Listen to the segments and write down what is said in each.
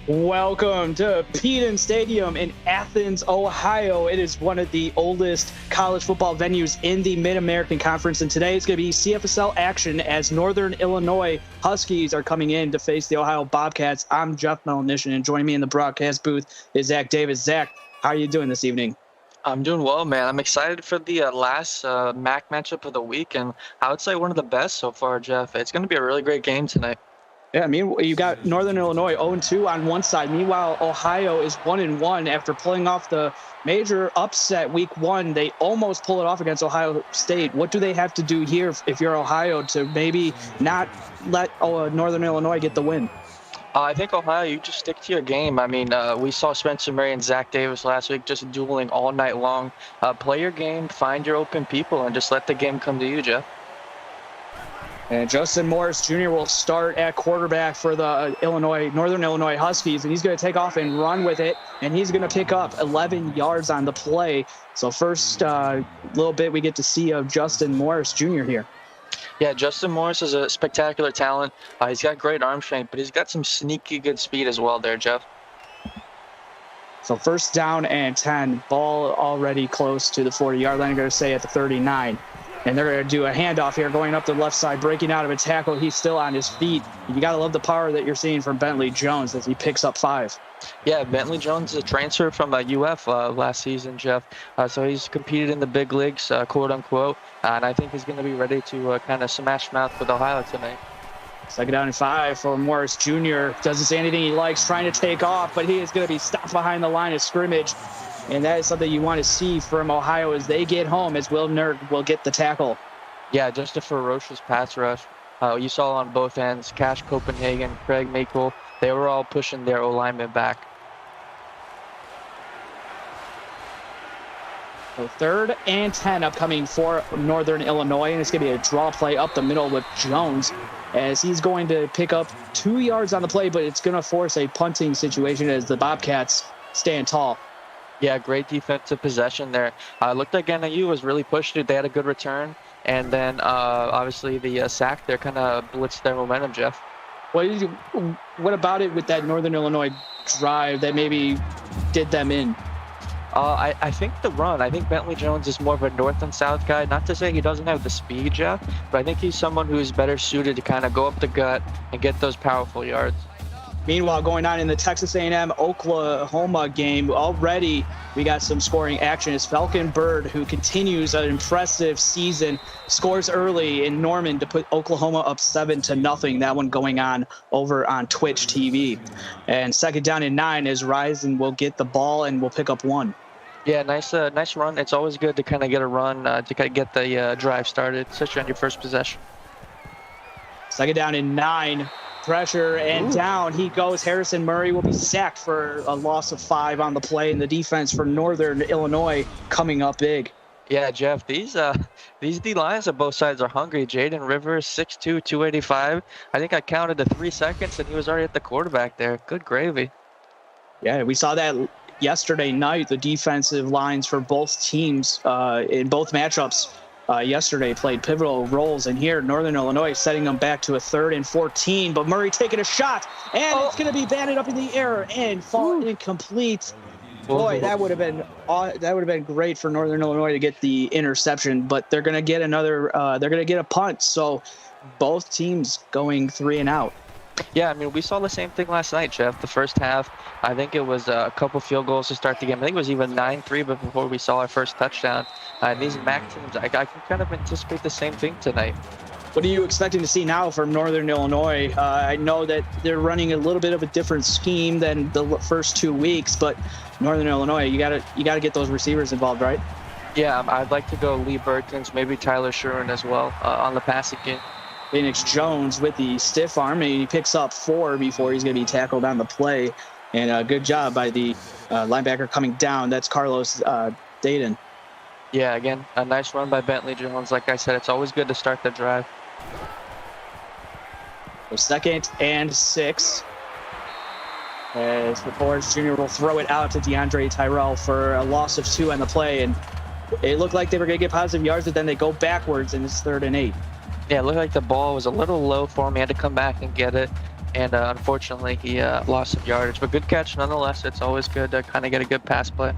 Welcome to Peden Stadium in Athens, Ohio. It is one of the oldest college football venues in the Mid-American Conference, and today it's going to be CFSL action as Northern Illinois Huskies are coming in to face the Ohio Bobcats. I'm Jeff Melanition, and joining me in the broadcast booth is Zach Davis. Zach, how are you doing this evening? I'm doing well, man. I'm excited for the last MAC matchup of the week, and I would say one of the best so far, Jeff. It's going to be a really great game tonight. Yeah, you got Northern Illinois 0-2 on one side. Meanwhile, Ohio is 1-1 after pulling off the major upset week one. They almost pull it off against Ohio State. What do they have to do here if you're Ohio to maybe not let Northern Illinois get the win? I think Ohio, you just stick to your game. I mean, we saw Spencer Murray and Zach Davis last week just dueling all night long. Play your game, find your open people, and just let the game come to you, Jeff. And Justin Morris Jr. will start at quarterback for the Northern Illinois Huskies, and he's going to take off and run with it, and he's going to pick up 11 yards on the play. So first little bit we get to see of Justin Morris Jr. here. Yeah, Justin Morris is a spectacular talent. He's got great arm strength, but he's got some sneaky good speed as well there, Jeff. So first down and 10, ball already close to the 40-yard line. I'm going to say at the 39. And they're going to do a handoff here, going up the left side, breaking out of a tackle. He's still on his feet. You got to love the power that you're seeing from Bentley Jones as he picks up 5. Yeah, Bentley Jones is a transfer from UF last season, Jeff. So he's competed in the big leagues, quote unquote. And I think he's going to be ready to kind of smash mouth with Ohio tonight. Second down and 5 for Morris Jr. Doesn't say anything he likes, trying to take off, but he is going to be stopped behind the line of scrimmage. And that is something you want to see from Ohio as they get home, as Will Nerd will get the tackle. Yeah, just a ferocious pass rush. You saw on both ends, Cash Copenhagen, Craig Makel, they were all pushing their O-lineman back. So third and 10 upcoming for Northern Illinois, and it's going to be a draw play up the middle with Jones as he's going to pick up 2 yards on the play, but it's going to force a punting situation as the Bobcats stand tall. Yeah, great defensive possession there. Looked like NIU was really pushing it. They had a good return. And then, obviously, the sack there kind of blitzed their momentum, Jeff. What about it with that Northern Illinois drive that maybe did them in? I think the run. I think Bentley Jones is more of a north and south guy. Not to say he doesn't have the speed, Jeff, but I think he's someone who's better suited to kind of go up the gut and get those powerful yards. Meanwhile, going on in the Texas A&M Oklahoma game, already we got some scoring action as Falcon Bird, who continues an impressive season, scores early in Norman to put Oklahoma up 7-0. That one going on over on Twitch TV. And second down and 9 as Ryzen will get the ball and will pick up 1. Yeah, nice run. It's always good to kind of get a run to kind of get the drive started, especially on your first possession. Second down and 9. Pressure and down he goes. Harrison Murray will be sacked for a loss of 5 on the play, and the defense for Northern Illinois coming up big. Yeah, Jeff, these D lines on both sides are hungry. Jaden Rivers, 6'2", 285. I think I counted to 3 seconds, and he was already at the quarterback there. Good gravy. Yeah, we saw that yesterday night. The defensive lines for both teams in both matchups yesterday played pivotal roles, and here Northern Illinois setting them back to a 3rd and 14, but Murray taking a shot, and it's going to be batted up in the air and fall incomplete. Boy, that would have been great for Northern Illinois to get the interception, but they're going to get a punt. So both teams going 3 and out. Yeah, I mean, we saw the same thing last night, Jeff. The first half, I think it was a couple field goals to start the game. I think it was even 9-3 before we saw our first touchdown. And these MAC teams, I can kind of anticipate the same thing tonight. What are you expecting to see now from Northern Illinois? I know that they're running a little bit of a different scheme than the first 2 weeks, but Northern Illinois, you gotta get those receivers involved, right? Yeah, I'd like to go Lee Burtons, maybe Tyler Shuren as well on the passing game. Phoenix Jones with the stiff arm, and he picks up 4 before he's going to be tackled on the play. And good job by the linebacker coming down. That's Carlos Dayton. Yeah, again, a nice run by Bentley Jones. Like I said, it's always good to start the drive. So 2nd and 6. As the Forrest Jr. will throw it out to DeAndre Tyrell for a loss of 2 on the play. And it looked like they were going to get positive yards, but then they go backwards, and it's 3rd and 8. Yeah, it looked like the ball was a little low for him. He had to come back and get it. And unfortunately, he lost some yardage. But good catch nonetheless. It's always good to kind of get a good pass play.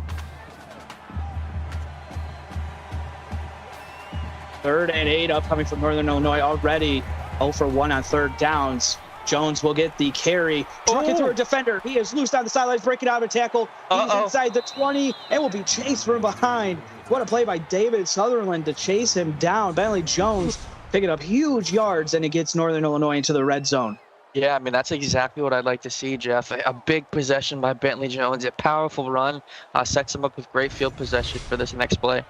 3rd and 8 upcoming from Northern Illinois, already 0 for 1 on 3rd downs. Jones will get the carry, trucking through a defender. He is loose down the sidelines, breaking out of a tackle. He's inside the 20 and will be chased from behind. What a play by David Sutherland to chase him down. Bentley Jones picking up huge yards, and it gets Northern Illinois into the red zone. Yeah, I mean, that's exactly what I'd like to see, Jeff. A big possession by Bentley Jones, a powerful run, sets him up with great field possession for this next play.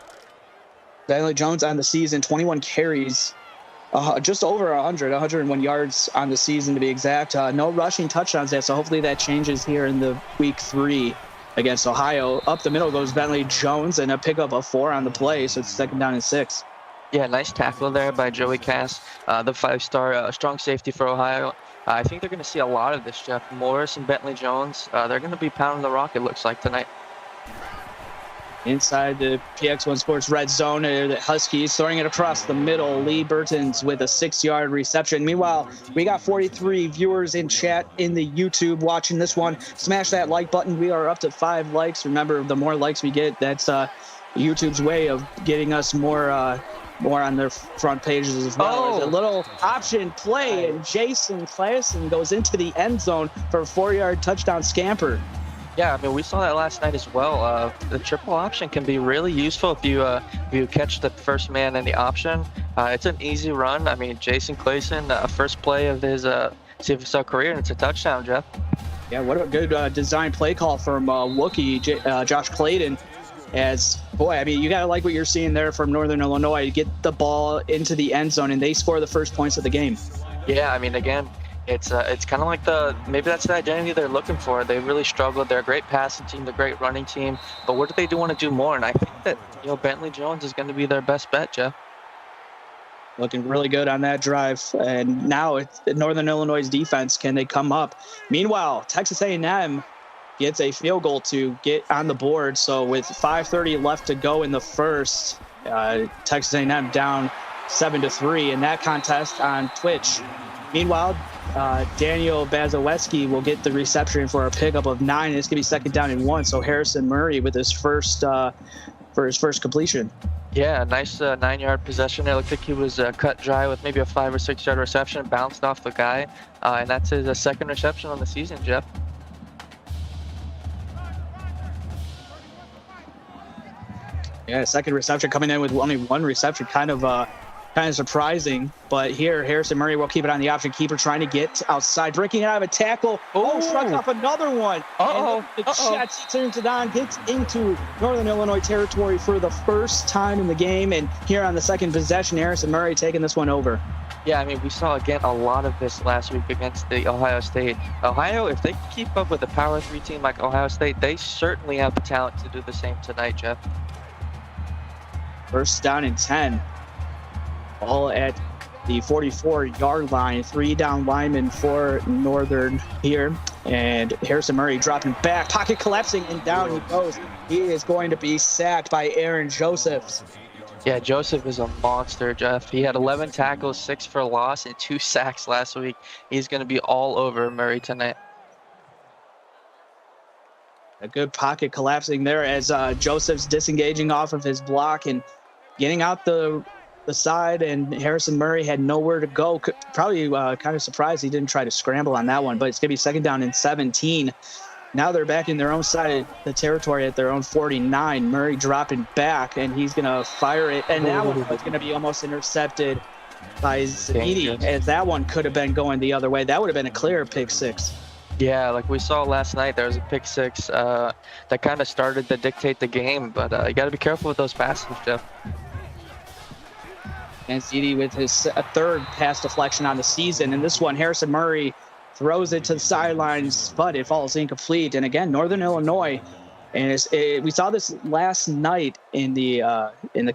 Bentley Jones on the season, 21 carries, just over 101 yards on the season to be exact. No rushing touchdowns there, so hopefully that changes here in the week 3 against Ohio. Up the middle goes Bentley Jones, and a pickup of 4 on the play, so it's 2nd down and 6. Yeah, nice tackle there by Joey Cass, the 5-star strong safety for Ohio. I think they're going to see a lot of this, Jeff. Morris and Bentley Jones, they're going to be pounding the rock, it looks like, tonight. Inside the PX1 Sports red zone, the Huskies throwing it across the middle. Lee Burtons with a 6-yard reception. Meanwhile, we got 43 viewers in chat in the YouTube watching this one. Smash that like button. We are up to 5 likes. Remember, the more likes we get, that's YouTube's way of getting us more on their front pages as well. As a little option play, and Jason Claassen goes into the end zone for a 4-yard touchdown scamper. Yeah, I mean, we saw that last night as well. The triple option can be really useful if you catch the first man in the option. It's an easy run. I mean, Jason Claassen, first play of his CFSL career, and it's a touchdown, Jeff. Yeah, what a good design play call from Wookie, Josh Clayton. I mean, you got to like what you're seeing there from Northern Illinois. Get the ball into the end zone, and they score the first points of the game. Yeah, I mean, again, it's kind of like maybe that's the identity they're looking for. They really struggled. They're a great passing team, they're a great running team, but what do they want to do more? And I think that Bentley Jones is going to be their best bet, Jeff. Looking really good on that drive, and now it's Northern Illinois' defense. Can they come up? Meanwhile, Texas A&M gets a field goal to get on the board. So with 5:30 left to go in the first, Texas A&M down 7-3 in that contest on Twitch. Meanwhile, Daniel Bazaweski will get the reception for a pickup of 9. It's going to be 2nd down and 1. So Harrison Murray with his first completion. Yeah, nice 9-yard possession. It looked like he was cut dry with maybe a 5 or 6-yard reception, bounced off the guy, and that's his 2nd reception on the season, Jeff. Yeah, 2nd reception coming in with only 1 reception, kind of surprising. But here, Harrison Murray will keep it on the option. Keeper trying to get outside, breaking out of a tackle. Shrugs off another one. The Jets turns it on, gets into Northern Illinois territory for the first time in the game. And here on the 2nd possession, Harrison Murray taking this one over. Yeah, I mean, we saw, again, a lot of this last week against the Ohio State. Ohio, if they can keep up with a Power 3 team like Ohio State, they certainly have the talent to do the same tonight, Jeff. 1st down and 10. All at the 44-yard line. 3 down linemen for Northern here. And Harrison Murray dropping back, pocket collapsing, and down he goes. He is going to be sacked by Aaron Josephs. Yeah, Joseph is a monster, Jeff. He had 11 tackles, 6 for loss, and 2 sacks last week. He's going to be all over Murray tonight. A good pocket collapsing there as Joseph's disengaging off of his block and getting out the side, and Harrison Murray had nowhere to go. Probably kind of surprised he didn't try to scramble on that one, but it's going to be second down and 17. Now they're back in their own side of the territory at their own 49. Murray dropping back, and he's going to fire it, and that one was going to be almost intercepted by Zabidi, as that one could have been going the other way. That would have been a clear pick six. Yeah, like we saw last night, there was a pick six that kind of started to dictate the game, but you got to be careful with those passes, Jeff. And Zabidi with his third pass deflection on the season, and this one, Harrison Murray throws it to the sidelines, but it falls incomplete. And again, Northern Illinois, and we saw this last night in the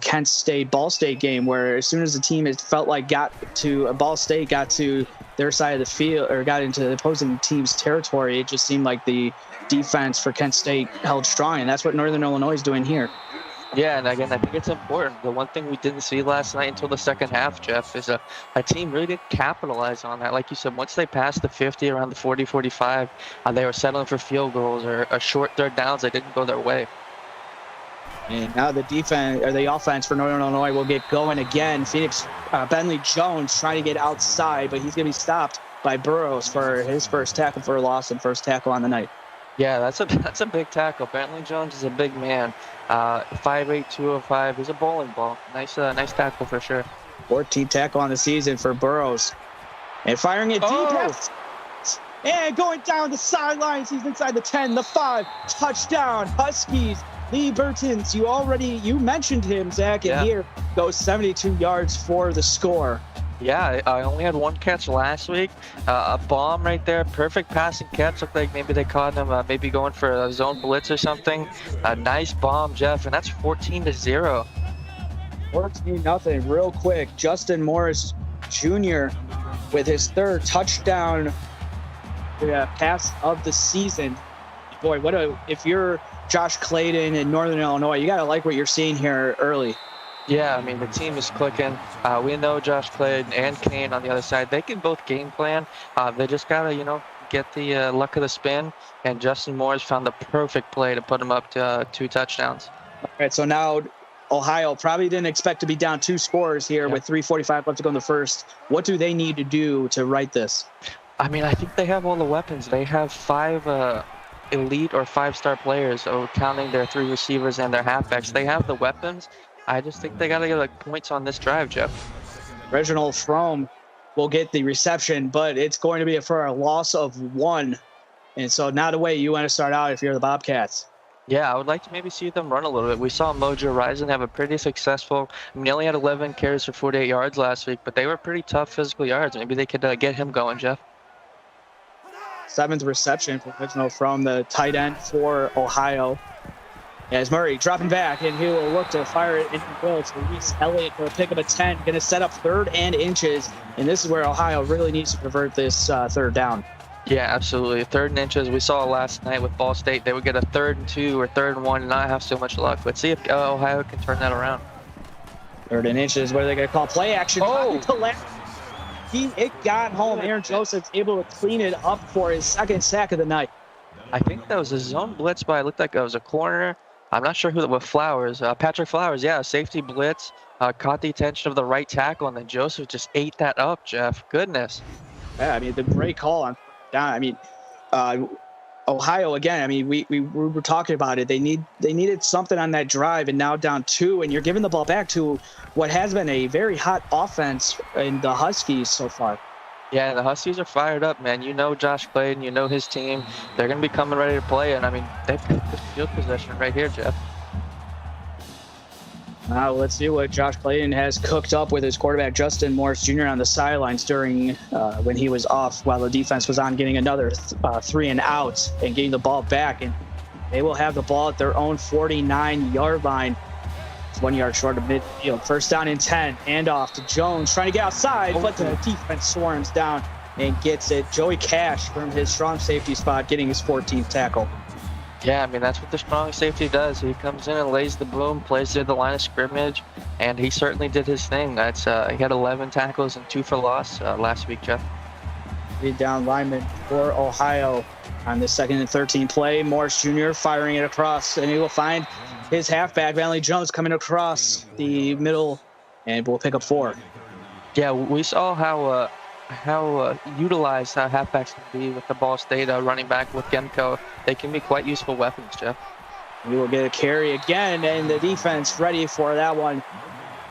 Kent State Ball State game, where as soon as the team felt like Ball State got to their side of the field or got into the opposing team's territory, it just seemed like the defense for Kent State held strong, and that's what Northern Illinois is doing here. Yeah, and again, I think it's important. The one thing we didn't see last night until the second half, Jeff, is a team really didn't capitalize on that. Like you said, once they passed the 50, around the 40, 45, they were settling for field goals or short third downs that didn't go their way. And now the defense, or the offense for Northern Illinois will get going again. Phoenix Bentley Jones trying to get outside, but he's going to be stopped by Burrows for his first tackle for a loss and first tackle on the night. Yeah, that's a big tackle. Bentley Jones is a big man. 5'8", 205. He's a bowling ball. Nice tackle for sure. 14th tackle on the season for Burrows. And firing it deep. And going down the sidelines. He's inside the 10, the 5. Touchdown, Huskies. Lee Burtons, you mentioned him, Zach, and here goes 72 yards for the score. Yeah, I only had one catch last week. A bomb right there, perfect passing catch. Looked like maybe they caught him maybe going for a zone blitz or something. A nice bomb, Jeff, and that's 14-0. 14-0, real quick. Justin Morris Jr. with his third touchdown pass of the season. Boy, if you're Josh Clayton in Northern Illinois, you got to like what you're seeing here early. Yeah, I mean, the team is clicking. We know Josh Clayton and Kane on the other side. They can both game plan. They just got to, get the luck of the spin. And Justin Moore's found the perfect play to put him up to 2 touchdowns. All right, so now Ohio probably didn't expect to be down 2 scores here with 3:45 left to go in the first. What do they need to do to right this? I mean, I think they have all the weapons. They have 5 elite or 5-star players, so counting their 3 receivers and their halfbacks. They have the weapons. I just think they got to get points on this drive, Jeff. Reginald Frome will get the reception, but it's going to be for a loss of 1. And so not the way you want to start out if you're the Bobcats. Yeah, I would like to maybe see them run a little bit. We saw Mojo Rising have a pretty successful, he only had 11 carries for 48 yards last week, but they were pretty tough physical yards. Maybe they could get him going, Jeff. 7th reception for Reginald Frome, the tight end for Ohio. As Murray dropping back, and he will look to fire it into the goal to Reese Elliott for a pick of a 10. Going to set up 3rd and inches, and this is where Ohio really needs to convert this 3rd down. Yeah, absolutely. 3rd and inches. We saw last night with Ball State, they would get a 3rd and 2 or 3rd and 1 and not have so much luck. Let's see if Ohio can turn that around. 3rd and inches. What are they going to call? Play action. It got home. Aaron Joseph's able to clean it up for his 2nd sack of the night. I think that was a zone blitz by, it looked like it was a corner. I'm not sure who that was. Flowers. Patrick Flowers, safety blitz. Caught the attention of the right tackle, and then Joseph just ate that up, Jeff. Goodness. Yeah, I mean, the great call on down. I mean, Ohio, again, I mean, we were talking about it. They needed something on that drive, and now down 2, and you're giving the ball back to what has been a very hot offense in the Huskies so far. Yeah, the Huskies are fired up, man. You know Josh Clayton, you know his team. They're going to be coming ready to play, and I mean, they've got this field possession right here, Jeff. Now let's see what Josh Clayton has cooked up with his quarterback, Justin Morris Jr. on the sidelines during when he was off while the defense was on, getting another 3 and out and getting the ball back. And they will have the ball at their own 49-yard line. It's 1 yard short of midfield. 1st down and 10. Handoff to Jones, trying to get outside, but the defense swarms down and gets it. Joey Cash from his strong safety spot getting his 14th tackle. Yeah, I mean, that's what the strong safety does. He comes in and lays the boom, plays near the line of scrimmage, and he certainly did his thing. That's he had 11 tackles and 2 for loss last week, Jeff. Lead down lineman for Ohio. On the 2nd and 13 play, Morris Jr. firing it across, and he will find his halfback, Valley Jones, coming across the middle, and we'll pick up 4. Yeah, we saw how utilized halfbacks can be with the Ball State running back with Gemco. They can be quite useful weapons, Jeff. We will get a carry again, and the defense ready for that one.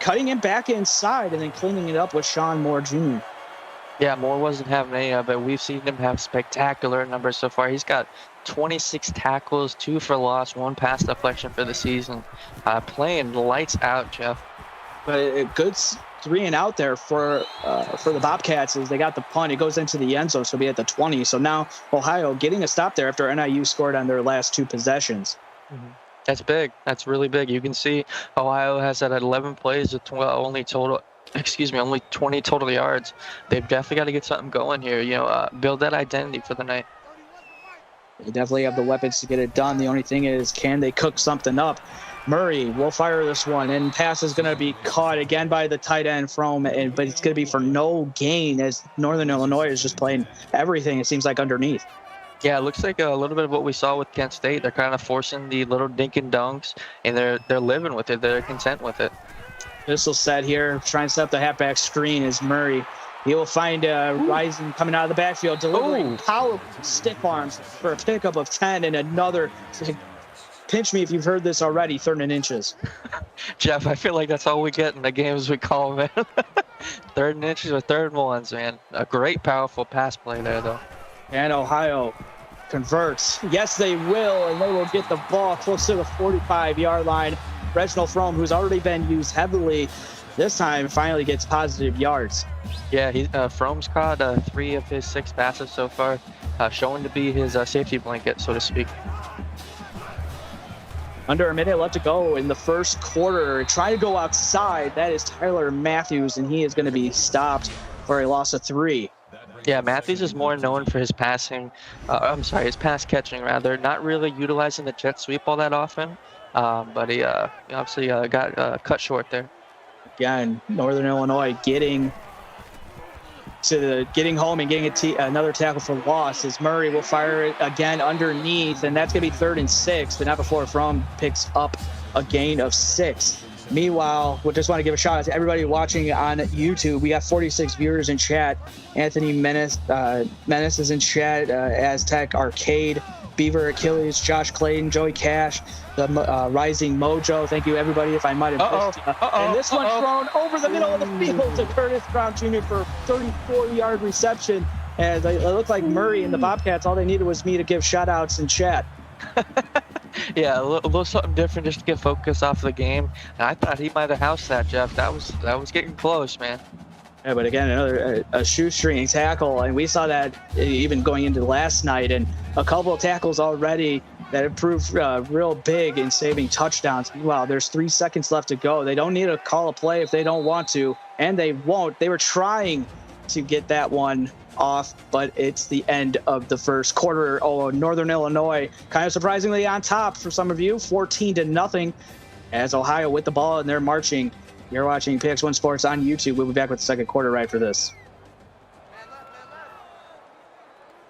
Cutting him back inside and then cleaning it up with Sean Moore Jr. Yeah, Moore wasn't having any, but we've seen him have spectacular numbers so far. He's got 26 tackles, 2 for loss, 1 pass deflection for the season. Playing lights out, Jeff. But a good 3 and out there for the Bobcats as they got the punt. It goes into the end zone, so it'll be at the 20. So now Ohio getting a stop there after NIU scored on their last 2 possessions. Mm-hmm. That's big. That's really big. You can see Ohio has that 11 plays with only 20 total yards. They've definitely got to get something going here. Build that identity for the night. They definitely have the weapons to get it done. The only thing is, can they cook something up? Murray will fire this one, and pass is going to be caught again by the tight end but it's going to be for no gain as Northern Illinois is just playing everything, it seems like, underneath. Yeah, it looks like a little bit of what we saw with Kent State. They're kind of forcing the little dink and dunks, and they're living with it. They're content with it. Pistol set here, trying to set up the halfback screen is Murray. He will find Rising coming out of the backfield, delivering powerful stiff arms for a pickup of 10 and another. Pinch me if you've heard this already, 3rd and inches. Jeff, I feel like that's all we get in the games we call, man. 3rd and inches or 3rd and ones, man. A great, powerful pass play there, though. And Ohio converts. Yes, they will, and they will get the ball close to the 45-yard line. Reginald Frome, who's already been used heavily, this time finally gets positive yards. Yeah, Frome's caught 3 of his 6 passes so far, showing to be his safety blanket, so to speak. Under a minute left to go in the first quarter. Trying to go outside. That is Tyler Matthews, and he is going to be stopped for a loss of 3. Yeah, Matthews is more known for his pass catching, rather. Not really utilizing the jet sweep all that often, but he obviously got cut short there. Again, Northern Illinois getting home and getting another tackle for loss as Murray will fire it again underneath, and that's going to be 3rd and 6, but not before Fromm picks up a gain of 6. Meanwhile, we just want to give a shout out to everybody watching on YouTube. We got 46 viewers in chat. Anthony Menace is in chat, Aztec Arcade, Beaver Achilles, Josh Clayton, Joey Cash, the Rising Mojo. Thank you, everybody, if I might have missed. And this one's thrown over the middle of the field to Curtis Brown Jr. for a 34-yard reception. And it looked like Murray and the Bobcats, all they needed was me to give shout-outs in chat. Yeah, a little something different just to get focus off the game. And I thought he might have housed that, Jeff. That was getting close, man. Yeah, but again, another a shoestring tackle, and we saw that even going into last night, and a couple of tackles already that have proved real big in saving touchdowns. Meanwhile, there's 3 seconds left to go. They don't need to call a play if they don't want to, and they won't. They were trying to get that one off, but it's the end of the first quarter. Northern Illinois kind of surprisingly on top for some of you, 14-0, as Ohio with the ball, and they're marching. You're watching PX1 Sports on YouTube. We'll be back with the second quarter right for this.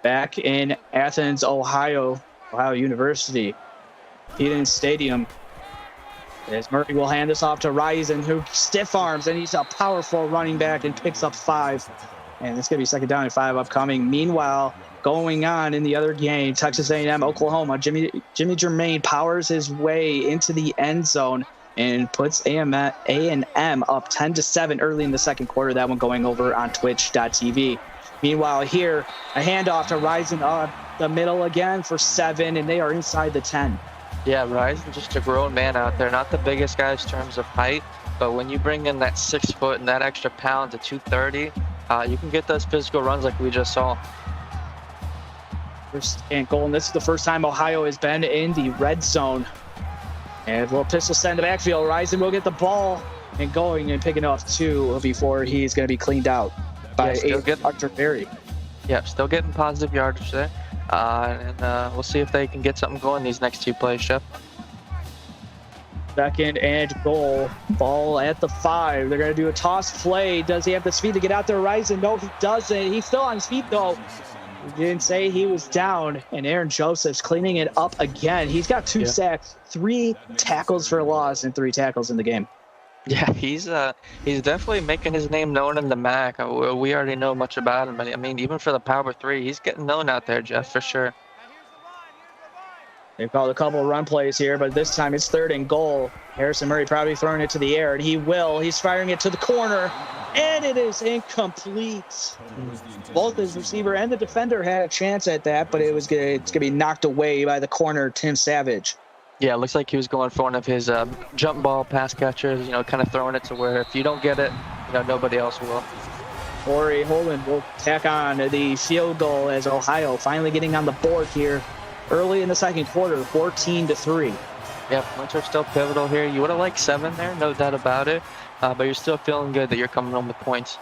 Back in Athens, Ohio University, Eden Stadium. As Murphy will hand this off to Risen, who stiff arms, and he's a powerful running back and picks up 5. And it's going to be 2nd down and 5 upcoming. Meanwhile, going on in the other game, Texas A&M, Oklahoma, Jimmy Germain powers his way into the end zone and puts A&M up 10-7 early in the second quarter. That one going over on twitch.tv. Meanwhile, here, a handoff to Risen up the middle again for 7, and they are inside the 10. Yeah, Risen just a grown man out there. Not the biggest guy in terms of height, but when you bring in that 6 foot and that extra pound to 230, you can get those physical runs like we just saw. First and goal, and this is the first time Ohio has been in the red zone. And a little pistol set in the backfield. Risen will get the ball and going and picking up 2 before he's going to be cleaned out by Archer Berry. Yeah, still getting positive yardage there. And we'll see if they can get something going these next 2 plays, Chef. 2nd and goal. Ball at the 5. They're going to do a toss play. Does he have the speed to get out there, Risen? No, he doesn't. He's still on his feet, though. didn't say he was down, and Aaron Joseph's cleaning it up again. He's got 2 sacks, 3 tackles for loss, and 3 tackles in the game. Yeah, he's definitely making his name known in the MAC. We already know much about him, but I mean, even for the Power 3, he's getting known out there, Jeff, for sure. They've called a couple of run plays here, but this time it's 3rd and goal. Harrison Murray probably throwing it to the air, and he will. He's firing it to the corner, and it is incomplete. Both his receiver and the defender had a chance at that, but it's gonna be knocked away by the corner, Tim Savage. Yeah, it looks like he was going for one of his jump ball pass catchers, kind of throwing it to where if you don't get it, nobody else will. Corey Holland will tack on the field goal as Ohio finally getting on the board here early in the second quarter, 14-3. Yeah, points are still pivotal here. You would have liked 7 there, no doubt about it, but you're still feeling good that you're coming home with points.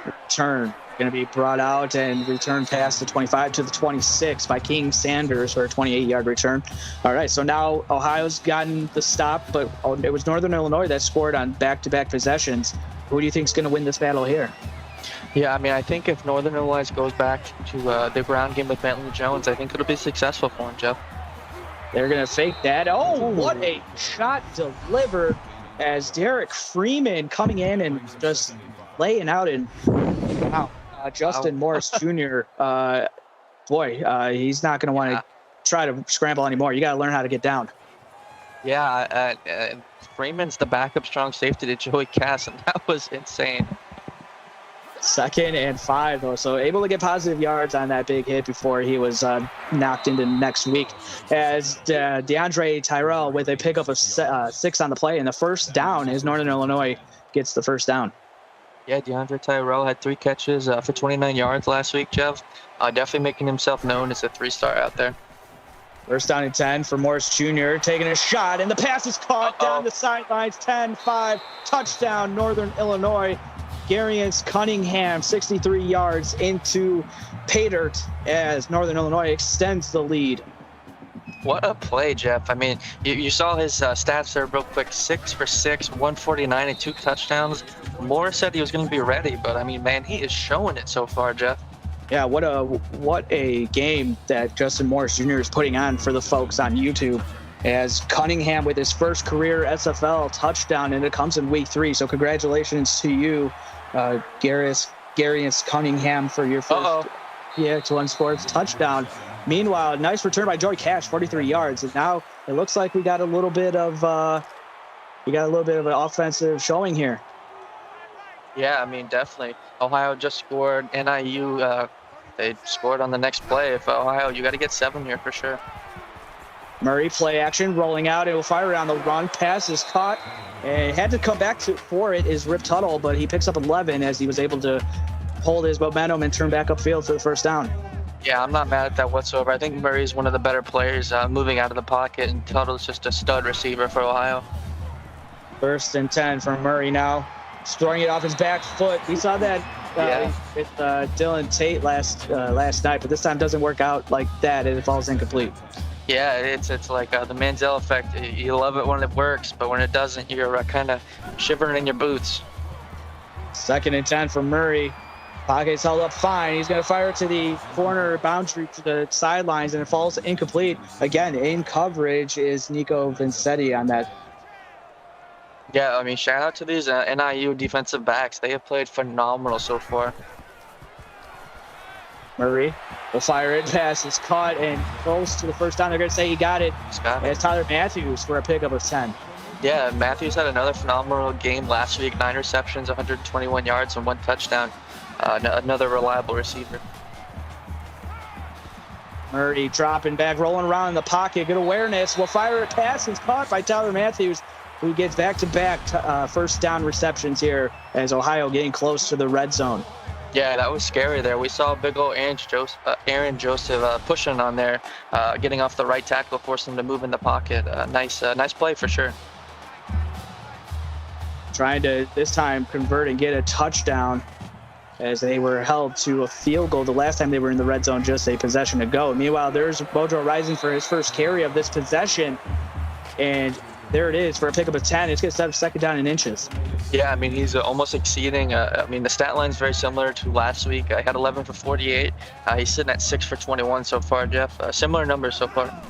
Return going to be brought out and return past the 25 to the 26 by King Sanders for a 28-yard return. All right, so now Ohio's gotten the stop, but it was Northern Illinois that scored on back-to-back possessions. Who do you think is going to win this battle here? Yeah, I mean, I think if Northern Illinois goes back to the ground game with Bentley Jones, I think it'll be successful for him, Jeff. They're going to fake that. Oh, what a shot delivered as Derek Freeman coming in and just laying out and wow. Justin Morris Jr., he's not going to want to try to scramble anymore. You got to learn how to get down. Yeah, Freeman's the backup strong safety to Joey Cass, and that was insane. 2nd and 5, though, so able to get positive yards on that big hit before he was knocked into next week. As DeAndre Tyrell with a pickup of 6 on the play, and the first down as Northern Illinois gets the first down. Yeah, DeAndre Tyrell had 3 catches for 29 yards last week, Jeff. Definitely making himself known as a 3-star out there. First down and 10 for Morris Jr. taking a shot, and the pass is caught down the sidelines. 10-5, touchdown, Northern Illinois. Garius Cunningham, 63 yards into pay dirt as Northern Illinois extends the lead. What a play, Jeff. I mean, you saw his stats there real quick. 6 for 6, 149 and 2 touchdowns. Morris said he was going to be ready, but I mean, man, he is showing it so far, Jeff. Yeah, what a game that Justin Morris Jr. is putting on for the folks on YouTube. As Cunningham with his first career SFL touchdown, and it comes in week 3. So congratulations to you, Garius Cunningham, for your first PX1 Sports touchdown. Meanwhile, nice return by Joey Cash, 43 yards, and now it looks like we got a little bit of an offensive showing here. Yeah, I mean, definitely. Ohio just scored. NIU, they scored on the next play. If Ohio, you got to get 7 here for sure. Murray play action, rolling out, and will fire it on the run. Pass is caught, and had to come back for it is Rip Tuttle, but he picks up 11 as he was able to hold his momentum and turn back upfield for the first down. Yeah, I'm not mad at that whatsoever. I think Murray's one of the better players moving out of the pocket, and Tuttle's just a stud receiver for Ohio. 1st and 10 for Murray now. Throwing it off his back foot. We saw that with Dylan Tate last night, but this time doesn't work out like that, and it falls incomplete. Yeah, it's like the Manziel effect. You love it when it works, but when it doesn't, you're kind of shivering in your boots. 2nd and 10 for Murray. Pocket's held up fine. He's going to fire it to the corner boundary to the sidelines, and it falls incomplete. Again, in coverage is Nico Vincetti on that. Yeah, I mean, shout out to these NIU defensive backs. They have played phenomenal so far. Murray will fire it. Pass is caught and close to the first down. They're going to say he got it. It's Tyler Matthews for a pickup of 10. Yeah, Matthews had another phenomenal game last week. 9 receptions, 121 yards, and 1 touchdown. Another reliable receiver. Murray dropping back, rolling around in the pocket. Good awareness. Will fire a pass. Is caught by Tyler Matthews, who gets back-to-back first down receptions here as Ohio getting close to the red zone. Yeah, that was scary there. We saw big old Aaron Joseph pushing on there, getting off the right tackle, forcing him to move in the pocket. Nice play for sure. Trying to, this time, convert and get a touchdown as they were held to a field goal the last time they were in the red zone, just a possession ago. Meanwhile, there's Bojo Rising for his first carry of this possession, and there it is for a pickup of 10. It's going to set up second down in inches. Yeah, I mean, he's almost exceeding. I mean, the stat line is very similar to last week. I had 11 for 48. He's sitting at 6 for 21 so far, Jeff. Similar numbers so far.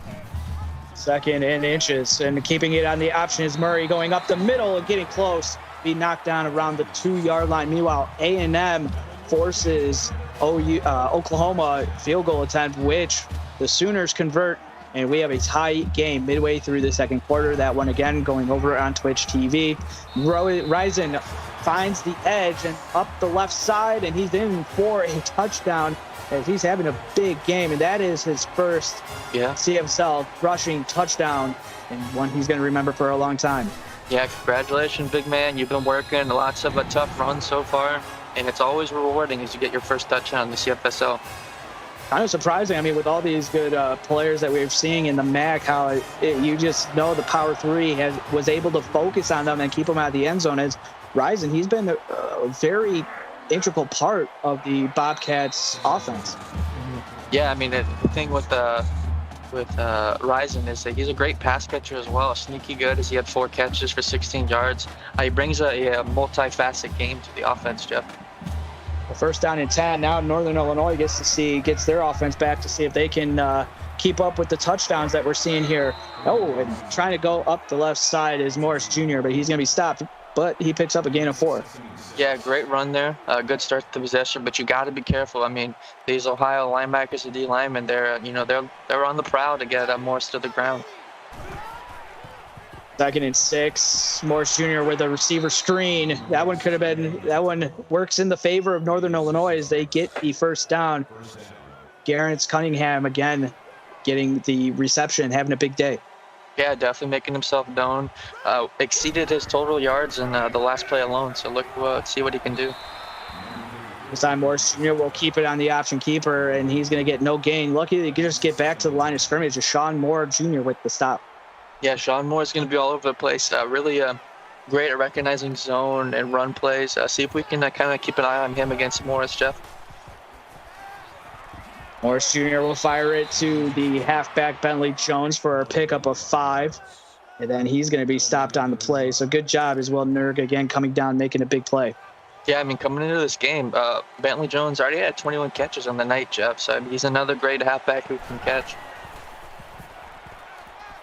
Second and inches, and keeping it on the option is Murray going up the middle and getting close. Be knocked down around the 2-yard line. Meanwhile, A&M forces Oklahoma field goal attempt, which the Sooners convert, and we have a tie game midway through the second quarter. That one again going over on Twitch TV. Risen finds the edge and up the left side, and he's in for a touchdown as he's having a big game, and that is his first CFSL rushing touchdown, and one he's going to remember for a long time. Yeah, congratulations, big man. You've been working lots of a tough run so far, and it's always rewarding as you get your first touchdown in the CFSL. Kind of surprising. I mean, with all these good players that we're seeing in the MAC, how you just know the Power 3 was able to focus on them and keep them out of the end zone. As Risen, he's been a very integral part of the Bobcats offense. Yeah, I mean, the thing with Risen is that he's a great pass catcher as well. Sneaky good as he had 4 catches for 16 yards. He brings a multifaceted game to the offense, Jeff. First down and 10. Now Northern Illinois gets their offense back to see if they can keep up with the touchdowns that we're seeing here. Oh, and trying to go up the left side is Morris Jr., but he's going to be stopped. But he picks up a gain of 4. Yeah, great run there. Good start to the possession, but you got to be careful. I mean, these Ohio linebackers, the D linemen, they're on the prowl to get Morris to the ground. Second and 6. Morris Jr. with a receiver screen. That one works in the favor of Northern Illinois as they get the first down. Garrett Cunningham again getting the reception, having a big day. Yeah, definitely making himself known. Exceeded his total yards in the last play alone. So let's see what he can do. This time Morris Jr. will keep it on the option keeper, and he's going to get no gain. Lucky they can just get back to the line of scrimmage. It's Sean Moore Jr. with the stop. Yeah, Sean Moore is going to be all over the place. Really great at recognizing zone and run plays. See if we can kind of keep an eye on him against Morris, Jeff. Morris Jr. will fire it to the halfback Bentley Jones for a pickup of 5. And then he's going to be stopped on the play. So good job as well, Nurg, again coming down, making a big play. Yeah, I mean, coming into this game, Bentley Jones already had 21 catches on the night, Jeff. So he's another great halfback who can catch.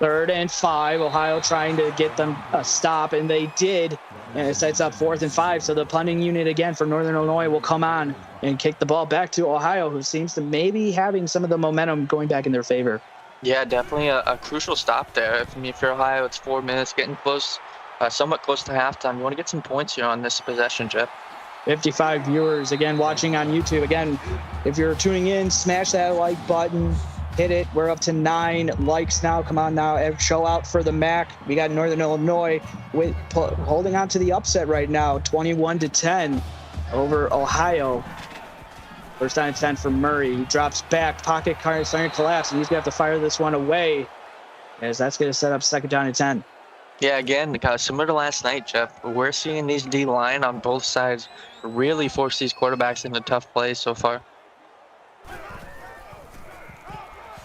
3rd and 5. Ohio trying to get them a stop, and they did. And it sets up 4th and 5. So the punting unit again for Northern Illinois will come on and kick the ball back to Ohio, who seems to maybe having some of the momentum going back in their favor. Yeah, definitely a crucial stop there. I mean, if you're Ohio, it's 4 minutes, getting close, somewhat close to halftime. You want to get some points here on this possession, Jeff. 55 viewers again watching on YouTube. Again, if you're tuning in, smash that like button. Hit it. We're up to 9 likes now. Come on now. Show out for the MAC. We got Northern Illinois holding on to the upset right now, 21-10 over Ohio. First down and 10 for Murray. He drops back. Pocket starting to collapse, and he's going to have to fire this one away, as that's going to set up second down and 10. Yeah, again, similar to last night, Jeff, we're seeing these D-line on both sides really force these quarterbacks into tough plays so far.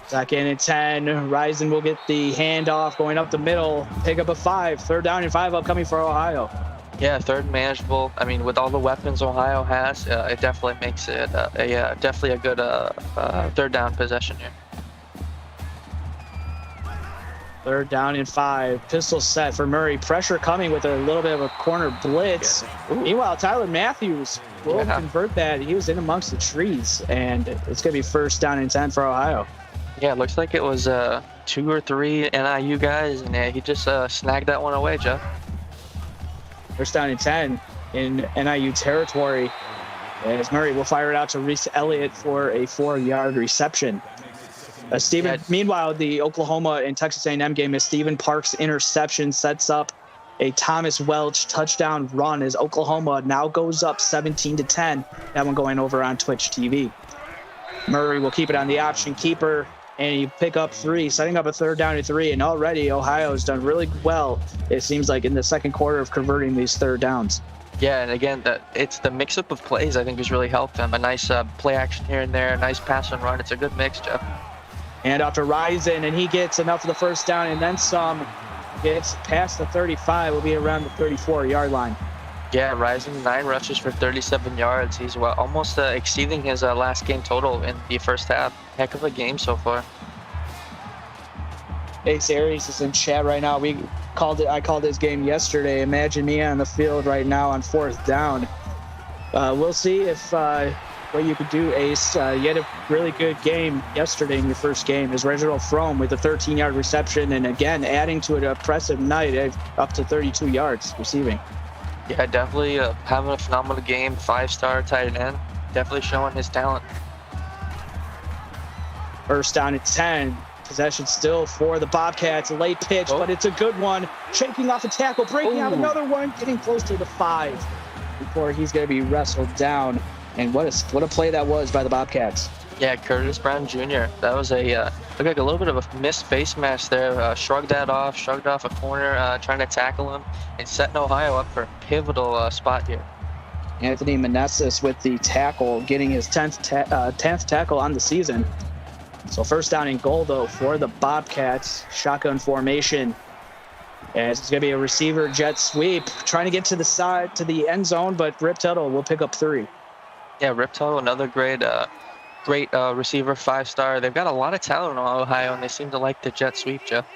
Second and 10. Risen will get the handoff going up the middle. Pick up a 5. 3rd down and 5 upcoming for Ohio. Yeah, 3rd manageable. I mean, with all the weapons Ohio has, it definitely makes it definitely a good 3rd down possession here. 3rd down and 5. Pistol set for Murray. Pressure coming with a little bit of a corner blitz. Meanwhile, Tyler Matthews will convert that. He was in amongst the trees, and it's going to be 1st down and 10 for Ohio. Yeah, it looks like it was 2 or 3 NIU guys, and he just snagged that one away, Jeff. 1st down and 10 in NIU territory, as Murray will fire it out to Reese Elliott for a 4-yard reception. Meanwhile, the Oklahoma and Texas A&M game is Stephen Park's interception sets up a Thomas Welch touchdown run as Oklahoma now goes up 17-10. That one going over on Twitch TV. Murray will keep it on the option keeper, and you pick up 3, setting up a 3rd down and 3. And already Ohio has done really well, it seems like, in the second quarter of converting these 3rd downs. Yeah, and again, it's the mix-up of plays I think has really helped them. A nice play action here and there, a nice pass and run. It's a good mix, Jeff. And off to Risen, and he gets enough of the 1st down and then some. gets past the 35, will be around the 34-yard line. Yeah, Rising 9 rushes for 37 yards. He's almost exceeding his last game total in the first half. Heck of a game so far. Ace Aries is in chat right now. I called his game yesterday. Imagine me on the field right now on 4th down. We'll see if what you could do, Ace. You had a really good game yesterday in your first game. Is Reginald Frome with a 13-yard reception, and again adding to an impressive night, up to 32 yards receiving. Yeah, definitely having a phenomenal game. 5-star tight end. Definitely showing his talent. First down at 10. Possession still for the Bobcats. A late pitch, but it's a good one. Shaking off a tackle, breaking out another one, getting close to the 5 before he's going to be wrestled down. And what a play that was by the Bobcats. Yeah, Curtis Brown Jr. That was looked like a little bit of a missed face mask there. Shrugged off a corner, trying to tackle him, and setting Ohio up for a pivotal spot here. Anthony Meneses with the tackle, getting his 10th tackle on the season. So first down and goal, though, for the Bobcats. Shotgun formation. As it's going to be a receiver jet sweep, trying to get to the side, to the end zone, but Rip Tuttle will pick up 3. Yeah, Rip Tuttle, another great receiver, 5-star. They've got a lot of talent on Ohio, and they seem to like the jet sweep, Jeff.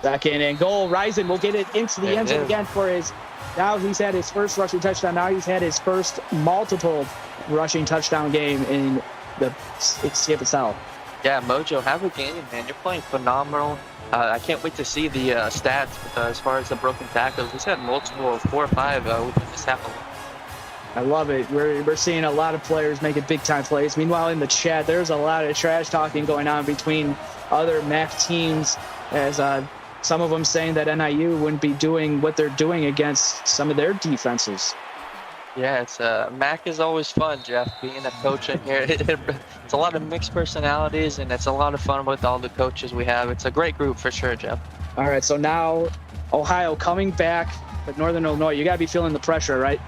Second and goal. Rising will get it into the end zone again for his. Now he's had his first rushing touchdown. Now he's had his first multiple rushing touchdown game in the CFSL. Yeah, Mojo, have a game, man. You're playing phenomenal. I can't wait to see the stats as far as the broken tackles. He's had multiple, 4 or 5 within this half alone. I love it. We're seeing a lot of players making big-time plays. Meanwhile, in the chat, there's a lot of trash talking going on between other MAC teams, as some of them saying that NIU wouldn't be doing what they're doing against some of their defenses. Yeah, it's MAC is always fun, Jeff, being a coach in here. It's a lot of mixed personalities, and it's a lot of fun with all the coaches we have. It's a great group for sure, Jeff. All right, so now Ohio coming back, but Northern Illinois, you got to be feeling the pressure, right?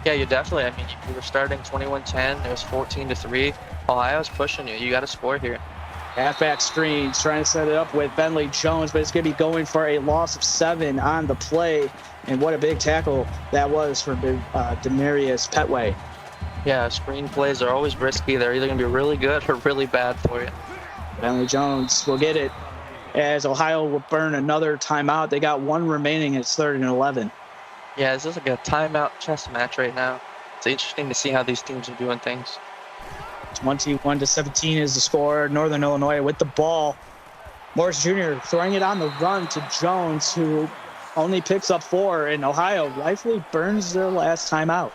Yeah, you definitely. I mean, you were starting 21-10. It was 14-3. Ohio's pushing you. You got to score here. Halfback screens, trying to set it up with Bentley Jones, but it's going to be going for a loss of 7 on the play. And what a big tackle that was for Demarius Petway. Yeah, screen plays are always risky. They're either going to be really good or really bad for you. Bentley Jones will get it as Ohio will burn another timeout. They got 1 remaining. It's 3rd and 11. Yeah, this is like a timeout chess match right now. It's interesting to see how these teams are doing things. 21-17 is the score. Northern Illinois with the ball. Morris Jr. throwing it on the run to Jones, who only picks up 4, and Ohio rightfully burns their last timeout.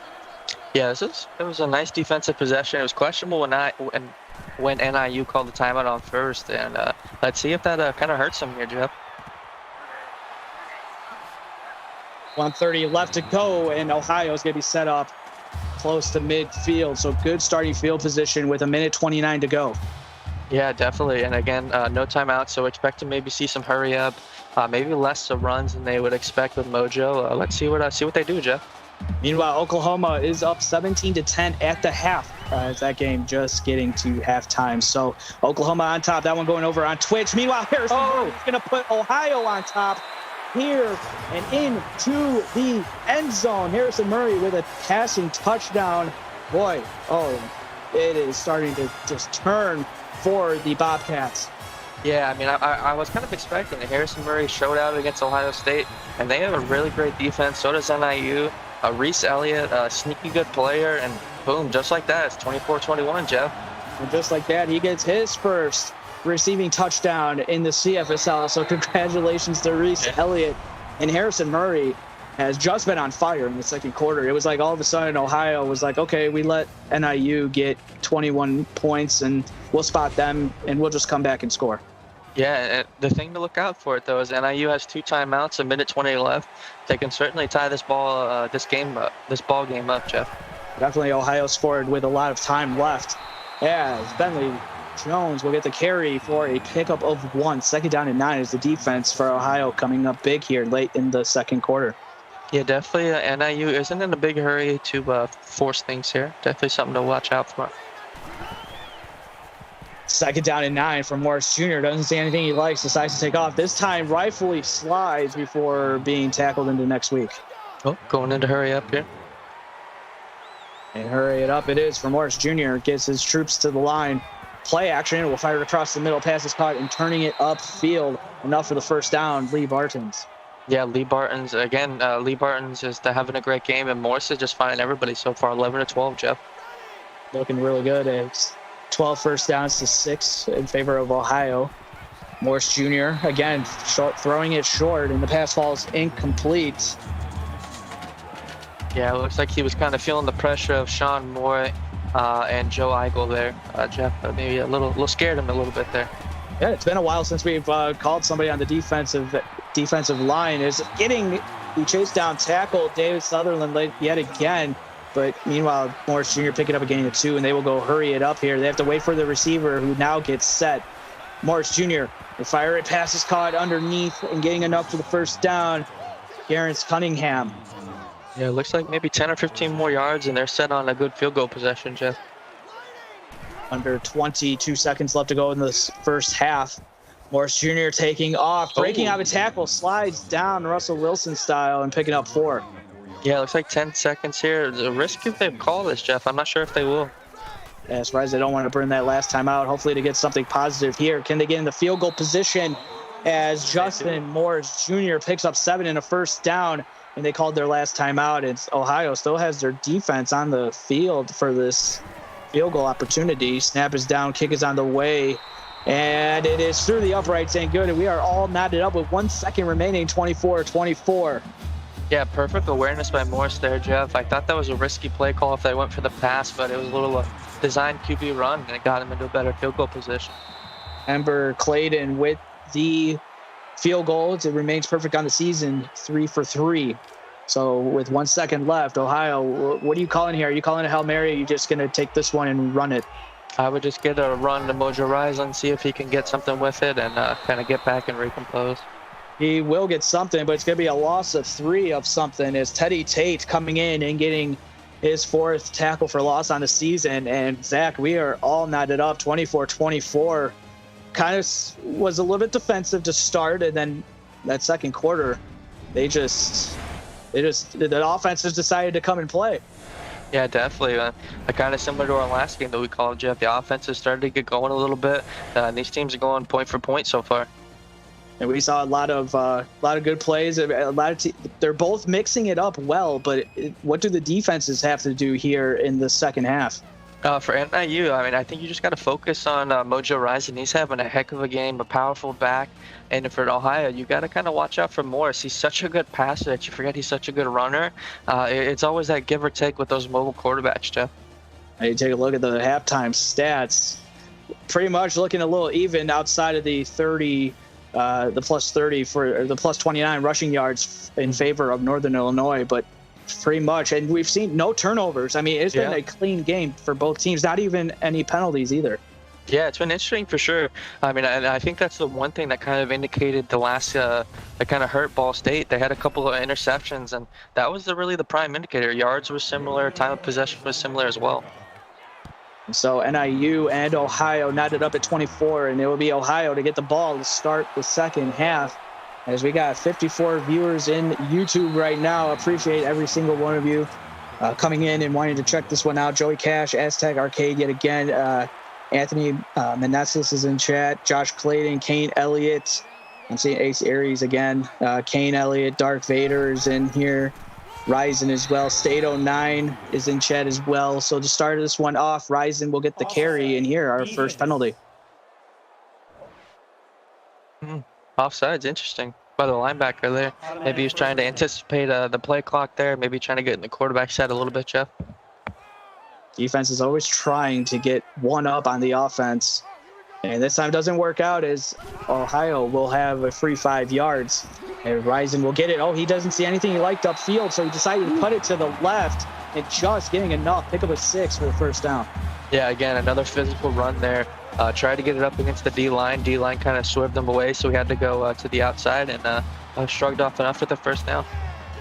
Yeah, it was a nice defensive possession. It was questionable when NIU called the timeout on first, and let's see if that kind of hurts them here, Jeff. 1:30 left to go, and Ohio is going to be set up close to midfield. So good starting field position with 1:29 to go. Yeah, definitely. And again, no timeout, so expect to maybe see some hurry up, maybe less runs than they would expect with Mojo. Let's see what they do, Jeff. Meanwhile, Oklahoma is up 17-10 at the half. As that game just getting to halftime. So Oklahoma on top. That one going over on Twitch. Meanwhile, Harrison is going to put Ohio on top here and into the end zone. Harrison Murray with a passing touchdown. Boy, it is starting to just turn for the Bobcats. Yeah, I mean, I was kind of expecting it. Harrison Murray showed out against Ohio State, and they have a really great defense. So does NIU. Reese Elliott, a sneaky good player, and boom, just like that, it's 24-21, Jeff. And just like that, he gets his first receiving touchdown in the CFSL. So congratulations to Reese Elliott. And Harrison Murray has just been on fire in the second quarter. It was like all of a sudden Ohio was like, okay, we let NIU get 21 points and we'll spot them and we'll just come back and score. Yeah, and the thing to look out for it though is NIU has 2 timeouts, 1:20 left. They can certainly tie this ball game up, Jeff. Definitely Ohio scored with a lot of time left. Yeah, Bentley Jones will get the carry for a pickup of 1. 2nd down and 9 is the defense for Ohio coming up big here late in the second quarter. Yeah, definitely NIU isn't in a big hurry to force things here. Definitely something to watch out for. Second down and 9 for Morris Jr. Doesn't see anything he likes, decides to take off. This time, rightfully slides before being tackled into next week. Oh, going into hurry up here. And hurry it up it is for Morris Jr. Gets his troops to the line. Play action, will fire it across the middle, pass is caught, and turning it upfield. Enough for the first down, Lee Bartons. Yeah, Lee Bartons, again, Lee Bartons is having a great game, and Morris is just finding everybody so far, 11 to 12, Jeff. Looking really good. It's 12 first downs to 6 in favor of Ohio. Morris Jr. again throwing it short, and the pass falls incomplete. Yeah, it looks like he was kind of feeling the pressure of Sean Moore and Joe Eigel there. Jeff maybe a little scared him a little bit there. Yeah, it's been a while since we've called somebody on the defensive line. He chased down tackle David Sutherland yet again. But meanwhile, Morris Jr. picking up a gain of 2, and they will go hurry it up here. They have to wait for the receiver, who now gets set. Morris Jr. They fire it, pass is caught underneath and getting enough for the first down. Garrett Cunningham. Yeah, it looks like maybe 10 or 15 more yards, and they're set on a good field goal possession, Jeff. Under 22 seconds left to go in this first half. Morris Jr. taking off, breaking out of a tackle, slides down Russell Wilson style and picking up 4. Yeah, it looks like 10 seconds here. There's a risk if they call this, Jeff. I'm not sure if they will. Yeah, as far as they don't want to burn that last time out, hopefully to get something positive here. Can they get in the field goal position as Justin Morris Jr. picks up 7 and a first down, and they called their last time out. It's Ohio still has their defense on the field for this field goal opportunity. Snap is down, kick is on the way, and it is through the uprights and good. And we are all knotted up with 1 second remaining, 24-24. Yeah, perfect awareness by Morris there, Jeff. I thought that was a risky play call if they went for the pass, but it was a little designed QB run, and it got him into a better field goal position. Ember Clayton with the field goals. It remains perfect on the season, 3 for 3. So with 1 second left, Ohio, what are you calling here? Are you calling a Hail Mary? Or are you just going to take this one and run it? I would just get a run to Mojo Rise see if he can get something with it and kind of get back and recompose. He will get something, but it's going to be a loss of 3 of something as Teddy Tate coming in and getting his 4th tackle for loss on the season. And Zach, we are all knotted up, 24-24. Kind of was a little bit defensive to start, and then that second quarter, the offense has decided to come and play. Yeah, definitely. Kind of similar to our last game that we called, Jeff. The offense has started to get going a little bit. And these teams are going point for point so far. And we saw a lot of good plays. They're both mixing it up well, but what do the defenses have to do here in the second half? For NIU, I think you just got to focus on Mojo Rise. He's having a heck of a game, a powerful back. And for Ohio, you got to kind of watch out for Morris. He's such a good passer that you forget he's such a good runner. It's always that give or take with those mobile quarterbacks, Jeff. Now you take a look at the halftime stats. Pretty much looking a little even outside of the 30. The plus 30 for the plus 29 rushing yards in favor of Northern Illinois, but pretty much, and we've seen no turnovers. It's been a clean game for both teams, not even any penalties either. Yeah, it's been interesting for sure. I think that's the one thing that kind of indicated the last, that kind of hurt Ball State. They had a couple of interceptions, and that was really the prime indicator. Yards were similar, time of possession was similar as well. So NIU and Ohio knotted up at 24, and it will be Ohio to get the ball to start the second half. As we got 54 viewers in YouTube right now, appreciate every single one of you coming in and wanting to check this one out. Joey Cash, Aztec Arcade yet again. Anthony Meneses is in chat. Josh Clayton, Kane Elliott. I'm seeing Ace Aries again. Kane Elliott, Dark Vader is in here. Ryzen as well. State09 is in chat as well. So to start this one off, Ryzen will get the carry, and here our first penalty. Offside's interesting by the linebacker there. Maybe he's trying to anticipate the play clock there. Maybe trying to get in the quarterback side a little bit, Jeff. Defense is always trying to get one up on the offense. And this time doesn't work out as Ohio will have a free 5 yards. And Ryzen will get it. Oh, he doesn't see anything he liked upfield, so he decided to cut it to the left and just getting enough. Pick up a 6 for the first down. Yeah, again, another physical run there. Tried to get it up against the D-line. D-line kind of swerved them away, so we had to go to the outside and shrugged off enough with the first down.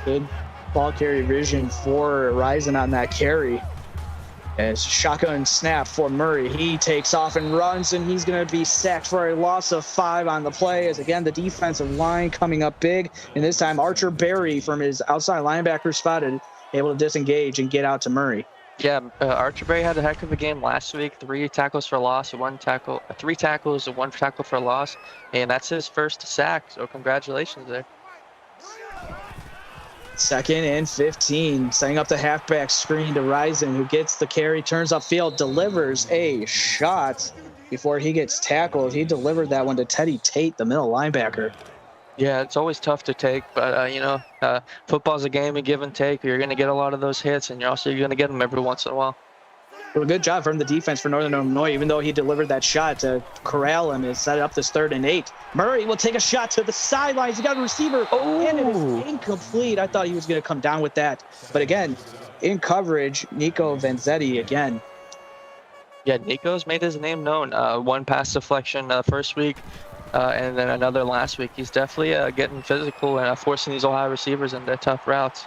Good ball carry vision for Ryzen on that carry. As shotgun snap for Murray. He takes off and runs, and he's going to be sacked for a loss of 5 on the play. As again, the defensive line coming up big. And this time, Archer Berry from his outside linebacker spot able to disengage and get out to Murray. Yeah, Archer Berry had a heck of a game last week. 3 tackles for loss, 3 tackles, 1 tackle for loss, and that's his first sack. So congratulations there. 2nd and 15, setting up the halfback screen to Risen, who gets the carry, turns upfield, delivers a shot before he gets tackled. He delivered that one to Teddy Tate, the middle linebacker. Yeah, it's always tough to take, but football's a game of give and take. You're going to get a lot of those hits, and you're going to get them every once in a while. Well, good job from the defense for Northern Illinois, even though he delivered that shot to corral him and set up this 3rd and 8. Murray will take a shot to the sidelines. He got a receiver, and it is incomplete. I thought he was going to come down with that. But again, in coverage, Nico Vanzetti again. Yeah, Nico's made his name known. 1 pass deflection first week, and then another last week. He's definitely getting physical and forcing these Ohio receivers into tough routes.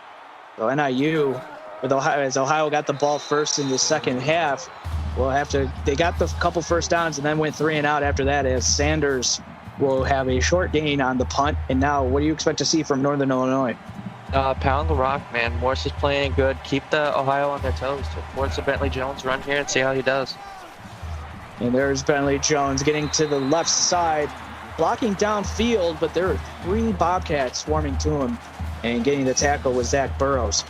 So NIU, as Ohio got the ball first in the second half, they got the couple first downs and then went 3 and out after that, as Sanders will have a short gain on the punt. And now, what do you expect to see from Northern Illinois? Pound the rock, man. Morse is playing good. Keep the Ohio on their toes. Towards the Bentley Jones run here and see how he does. And there's Bentley Jones getting to the left side, blocking downfield, but there are 3 Bobcats swarming to him. And getting the tackle was Zach Burrows.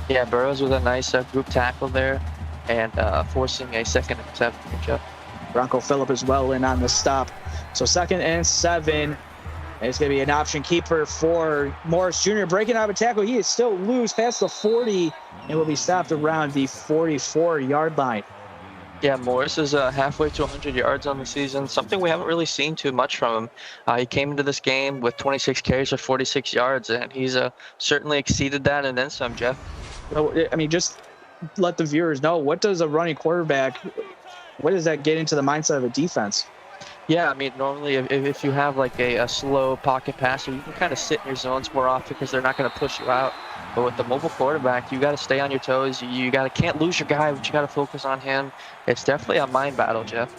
Yeah, Burrows with a nice group tackle there and forcing a 2nd and 7. Good job. Bronco Phillip as well in on the stop. So 2nd and 7. And it's going to be an option keeper for Morris Jr. breaking out of a tackle. He is still loose past the 40 and will be stopped around the 44-yard line. Yeah, Morris is halfway to 100 yards on the season, something we haven't really seen too much from him. He came into this game with 26 carries for 46 yards, and he's certainly exceeded that and then some, Jeff. I mean, just let the viewers know, what does a running quarterback, what does that get into the mindset of a defense? Yeah, I mean, normally if you have like a slow pocket passer, you can kind of sit in your zones more often because they're not going to push you out. But with the mobile quarterback, you got to stay on your toes. Can't lose your guy, but you got to focus on him. It's definitely a mind battle, Jeff.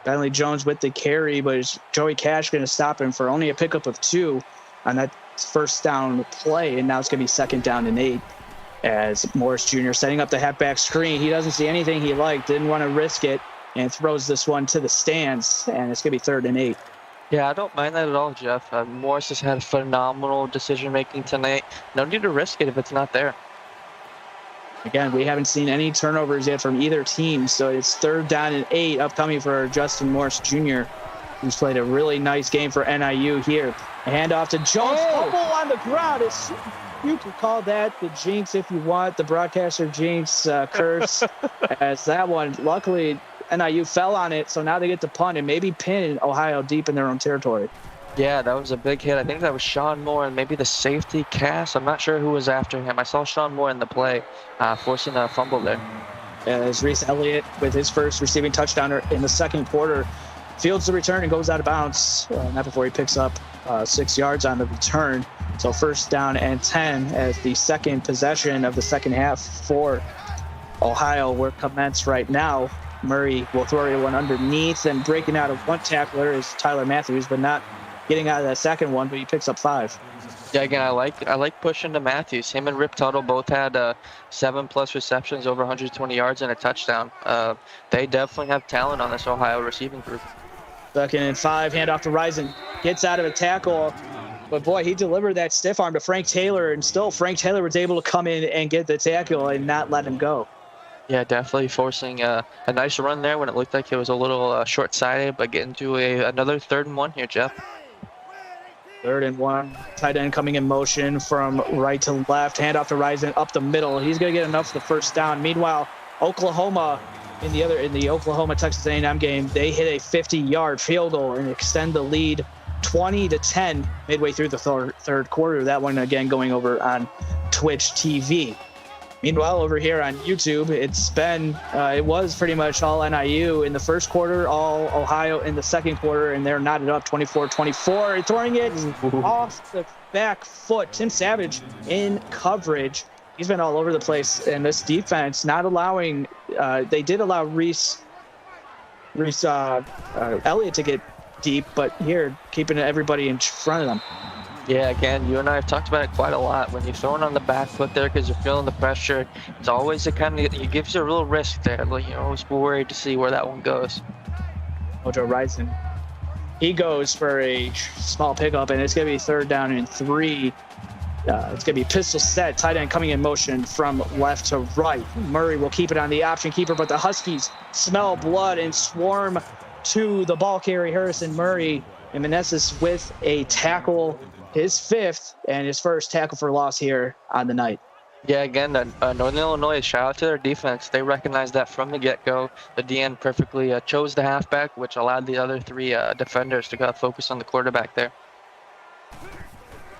Bentley Jones with the carry, but is Joey Cash going to stop him for only a pickup of 2 on that first down play? And now it's going to be 2nd down and 8. As Morris Jr. setting up the halfback screen. He doesn't see anything he liked, didn't want to risk it, and throws this one to the stands, and it's going to be 3rd and 8. Yeah, I don't mind that at all, Jeff. Morris has had phenomenal decision-making tonight. No need to risk it if it's not there. Again, we haven't seen any turnovers yet from either team, so it's 3rd down and 8 upcoming for Justin Morris Jr., who's played a really nice game for NIU here. A handoff to Jones, fumble on the ground. You can call that the jinx if you want, the broadcaster jinx curse, as that one, luckily, NIU fell on it, so now they get to punt and maybe pin Ohio deep in their own territory. Yeah, that was a big hit. I think that was Sean Moore and maybe the safety Cass. I'm not sure who was after him. I saw Sean Moore in the play, forcing a fumble there. As Reese Elliott, with his first receiving touchdown in the 2nd quarter, fields the return and goes out of bounds. Not before he picks up 6 yards on the return. So 1st down and 10 as the 2nd possession of the 2nd half for Ohio will commence right now. Murray will throw one underneath, and breaking out of 1 tackler is Tyler Matthews, but not getting out of that 2nd one, but he picks up 5. Yeah, again, I like pushing to Matthews. Him and Rip Tuttle both had 7+ receptions, over 120 yards, and a touchdown. They definitely have talent on this Ohio receiving group. 2nd and 5, handoff to Risen, gets out of a tackle, but boy, he delivered that stiff arm to Frank Taylor, and still Frank Taylor was able to come in and get the tackle and not let him go. Yeah, definitely forcing a nice run there when it looked like it was a little short-sighted, but getting to another 3rd and 1 here, Jeff. 3rd and 1, tight end coming in motion from right to left, handoff to Risen up the middle. He's going to get enough for the 1st down. Meanwhile, Oklahoma in the Oklahoma-Texas A&M game, they hit a 50-yard field goal and extend the lead 20-10 midway through the 3rd quarter. That one again going over on Twitch TV. Meanwhile, over here on YouTube, it was pretty much all NIU in the 1st quarter, all Ohio in the 2nd quarter, and they're knotted up 24-24, throwing it off the back foot. Tim Savage in coverage. He's been all over the place, and this defense not allowing They did allow Reese Elliott to get deep, but here keeping everybody in front of them. Yeah, again, you and I have talked about it quite a lot. When you're throwing on the back foot there because you're feeling the pressure, it's always it gives you a real risk there. Like, you're always worried to see where that one goes. Mojo Rising, he goes for a small pickup, and it's going to be 3rd down and 3. It's going to be pistol set, tight end coming in motion from left to right. Murray will keep it on the option keeper, but the Huskies smell blood and swarm to the ball carrier, Harrison Murray. And Meneses with a tackle, his 5th and his first tackle for loss here on the night. Yeah, again, Northern Illinois, shout out to their defense. They recognized that from the get-go. The DN perfectly chose the halfback, which allowed the other 3 defenders to focus on the quarterback there.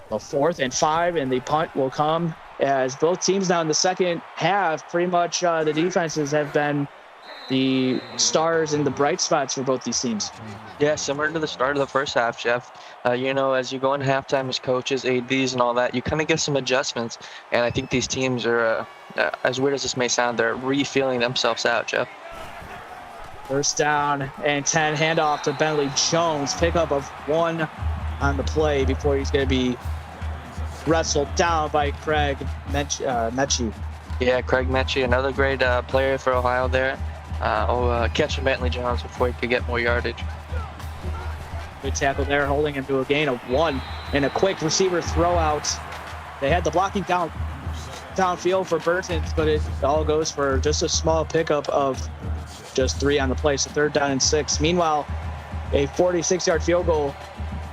Well, 4th and 5, and the punt will come as both teams now in the second half, pretty much the defenses have been the stars and the bright spots for both these teams. Yeah, similar to the start of the first half, Jeff. As you go into halftime as coaches, ADs, and all that, you kind of get some adjustments. And I think these teams are, as weird as this may sound, they're re-feeling themselves out, Jeff. 1st down and 10, handoff to Bentley Jones. Pickup of 1 on the play before he's going to be wrestled down by Craig Mechie. Yeah, Craig Mechie, another great player for Ohio there. Catching Bentley Jones before he could get more yardage. Good tackle there, holding him to a gain of 1, and a quick receiver throw out. They had the blocking downfield for Burtons, but it all goes for just a small pickup of just 3 on the play, so 3rd down and 6. Meanwhile, a 46-yard field goal,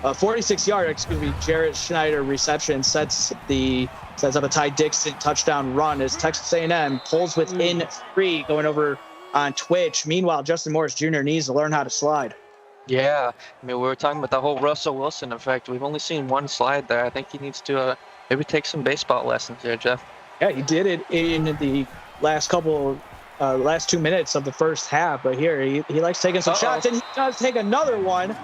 46-yard, Jarrett Schneider reception sets up a Ty Dixon touchdown run as Texas A&M pulls within 3 going over on Twitch. Meanwhile, Justin Morris Jr. needs to learn how to slide. Yeah, we were talking about the whole Russell Wilson effect. We've only seen 1 slide there. I think he needs to maybe take some baseball lessons here, Jeff. Yeah, he did it in the last 2 minutes of the first half, but here he likes taking some shots, and he does take another one.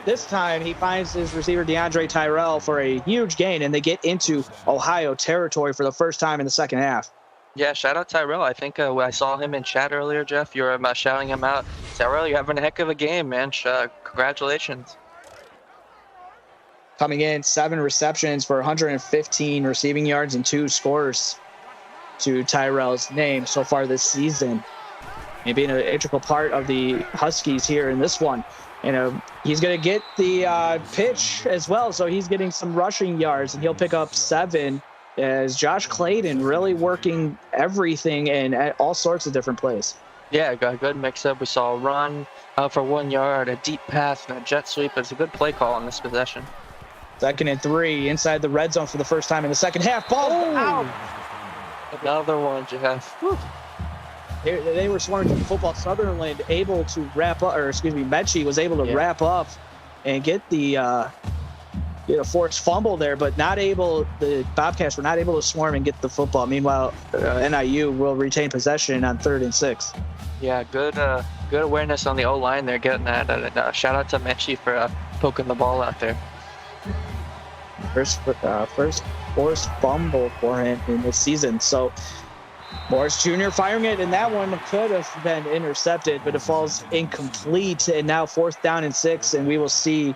This time he finds his receiver DeAndre Tyrell for a huge gain, and they get into Ohio territory for the first time in the second half. Yeah, shout out Tyrell. I think I saw him in chat earlier, Jeff. You were shouting him out. Tyrell, you're having a heck of a game, man. Congratulations. Coming in, 7 receptions for 115 receiving yards and 2 scores to Tyrell's name so far this season. And being an integral part of the Huskies here in this one. He's going to get the pitch as well, so he's getting some rushing yards, and he'll pick up 7 as Josh Clayton really working everything and at all sorts of different plays. Yeah, got a good mix-up. We saw a run for 1 yard, a deep pass, and a jet sweep. It's a good play call on this possession. 2nd and 3 inside the red zone for the first time in the second half. Ball out. Another one, Jeff. Whew. They were swarming to football. Sutherland able to wrap up, Mechie was able to wrap up and get the forced fumble there, but the Bobcats were not able to swarm and get the football. Meanwhile, NIU will retain possession on 3rd and 6. Yeah, good awareness on the O-line there, getting that. Shout out to Mechie for poking the ball out there. First forced fumble for him in this season. So Morris Jr. firing it, and that one could have been intercepted, but it falls incomplete. And now 4th down and 6, and we will see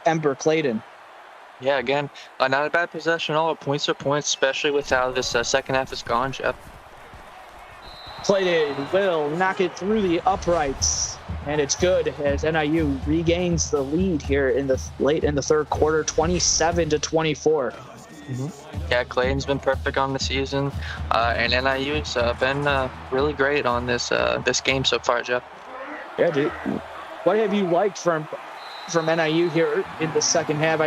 Ember Clayton. Yeah, again, not a bad possession at all. Points are points, especially with how this second half is gone, Jeff. Clayton will knock it through the uprights, and it's good as NIU regains the lead here late in the 3rd quarter, 27-24. Yeah, Clayton's been perfect on the season, and NIU's been really great on this game so far, Jeff. Yeah, dude. What have you liked from NIU here in the second half?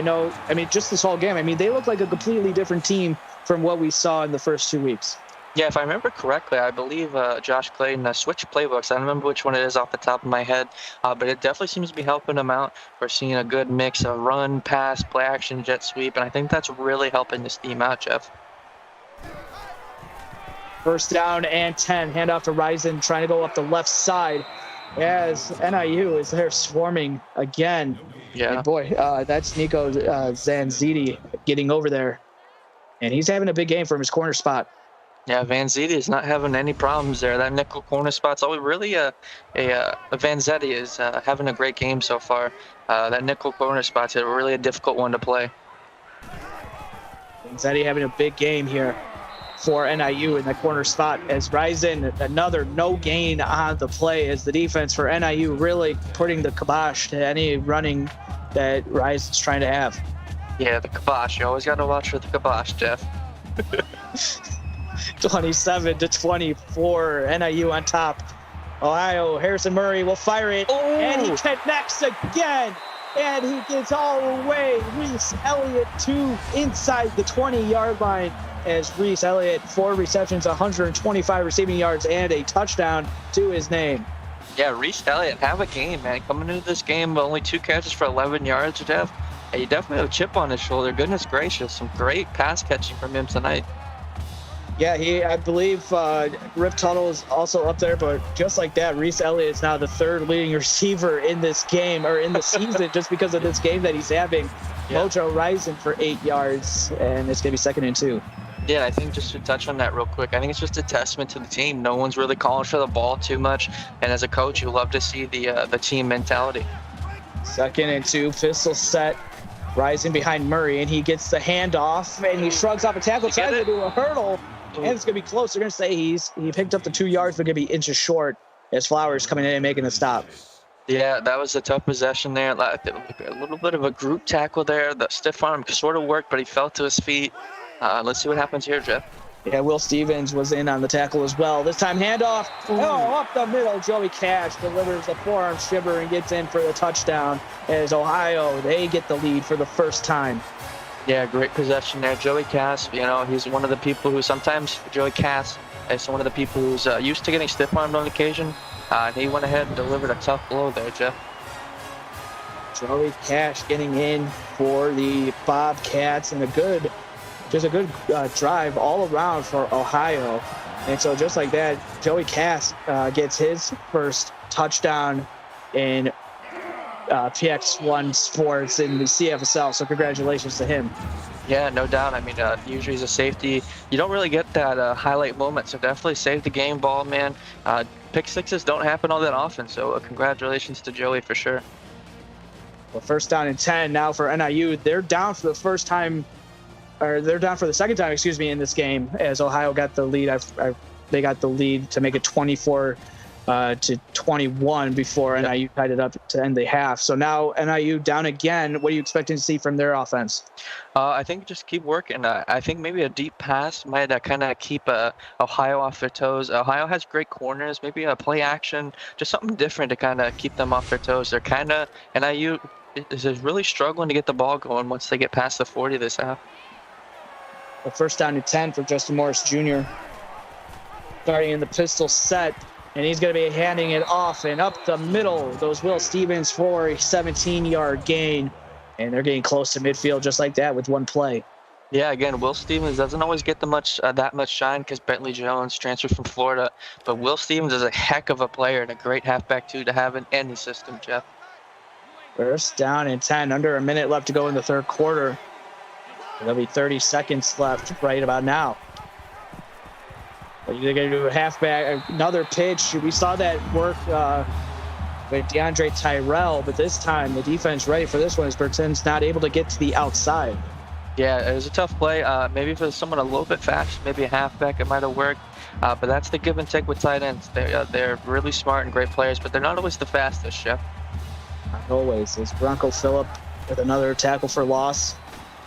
Just this whole game. They look like a completely different team from what we saw in the first 2 weeks. Yeah, if I remember correctly, I believe Josh Clayton switched playbooks. I don't remember which one it is off the top of my head, but it definitely seems to be helping him out. We're seeing a good mix of run, pass, play action, jet sweep, and I think that's really helping this team out, Jeff. 1st down and 10. Handoff to Risen, trying to go up the left side as NIU is there swarming again. Yeah. And boy, that's Nico Zanziti getting over there. And he's having a big game from his corner spot. Yeah, Vanzetti is not having any problems there. That nickel corner spot's always really Vanzetti is having a great game so far. That nickel corner spot's really a difficult one to play. Vanzetti having a big game here for NIU in the corner spot as Ryzen, another no gain on the play as the defense for NIU really putting the kibosh to any running that Ryzen's trying to have. Yeah, the kibosh. You always got to watch for the kibosh, Jeff. 27-24, NIU on top. Ohio, Harrison Murray will fire it, and he connects again, and he gets all the way. Reese Elliott to inside the 20-yard line as Reese Elliott, 4 receptions, 125 receiving yards, and a touchdown to his name. Yeah, Reese Elliott, have a game, man. Coming into this game, only 2 catches for 11 yards, Jeff. Hey, you definitely have a chip on his shoulder. Goodness gracious, some great pass catching from him tonight. Yeah, I believe Rip Tuttle is also up there, but just like that, Reese Elliott is now the 3rd leading receiver in this game, or in the season, just because of this game that he's having. Yeah. Mojo Ryzen for 8 yards, and it's going to be 2nd and 2. Yeah, I think just to touch on that real quick, I think it's just a testament to the team. No one's really calling for the ball too much, and as a coach, you love to see the team mentality. 2nd and 2, pistol set. Ryzen behind Murray, and he gets the handoff, and he shrugs off a tackle, tries to do a hurdle. And it's going to be close. They're going to say he picked up the 2 yards, but going to be inches short as Flowers coming in and making the stop. Yeah, that was a tough possession there. A little bit of a group tackle there. The stiff arm sort of worked, but he fell to his feet. Let's see what happens here, Jeff. Yeah, Will Stevens was in on the tackle as well. This time handoff. Up the middle. Joey Cash delivers the forearm shiver and gets in for the touchdown as Ohio, they get the lead for the first time. Yeah, great possession there. Joey Cass, he's one of the people who sometimes, Joey Cass is one of the people who's used to getting stiff-armed on occasion. And he went ahead and delivered a tough blow there, Jeff. Joey Cash getting in for the Bobcats, and a good drive all around for Ohio. And so just like that, Joey Cass gets his first touchdown in PX1 Sports in the CFSL, so congratulations to him. Yeah, no doubt. I mean, usually as a safety, you don't really get that highlight moment, so definitely save the game ball, man. Pick sixes don't happen all that often, so congratulations to Joey for sure. Well, 1st down and 10 now for NIU. They're down for the second time, in this game, as Ohio got the lead. They got the lead to make it 24-21 before NIU tied it up to end the half. So now NIU down again. What are you expecting to see from their offense? I think just keep working. I think maybe a deep pass might kind of keep Ohio off their toes. Ohio has great corners, maybe a play action, just something different to kind of keep them off their toes. They're kind of, NIU is really struggling to get the ball going once they get past the 40 this half. The 1st down and 10 for Justin Morris Jr. Starting in the pistol set. And he's going to be handing it off and up the middle. Goes Will Stevens for a 17-yard gain. And they're getting close to midfield just like that with one play. Yeah, again, Will Stevens doesn't always get that much shine because Bentley Jones transferred from Florida. But Will Stevens is a heck of a player and a great halfback, too, to have in any system, Jeff. 1st down and 10. Under a minute left to go in the 3rd quarter. There'll be 30 seconds left right about now. They're going to do a halfback, another pitch. We saw that work with DeAndre Tyrell, but this time the defense ready for this one as Burton's not able to get to the outside. Yeah, it was a tough play. Maybe for someone a little bit fast, maybe a halfback, it might have worked. But that's the give and take with tight ends. They're really smart and great players, but they're not always the fastest, Jeff. Not always. It's Bronco Phillip with another tackle for loss.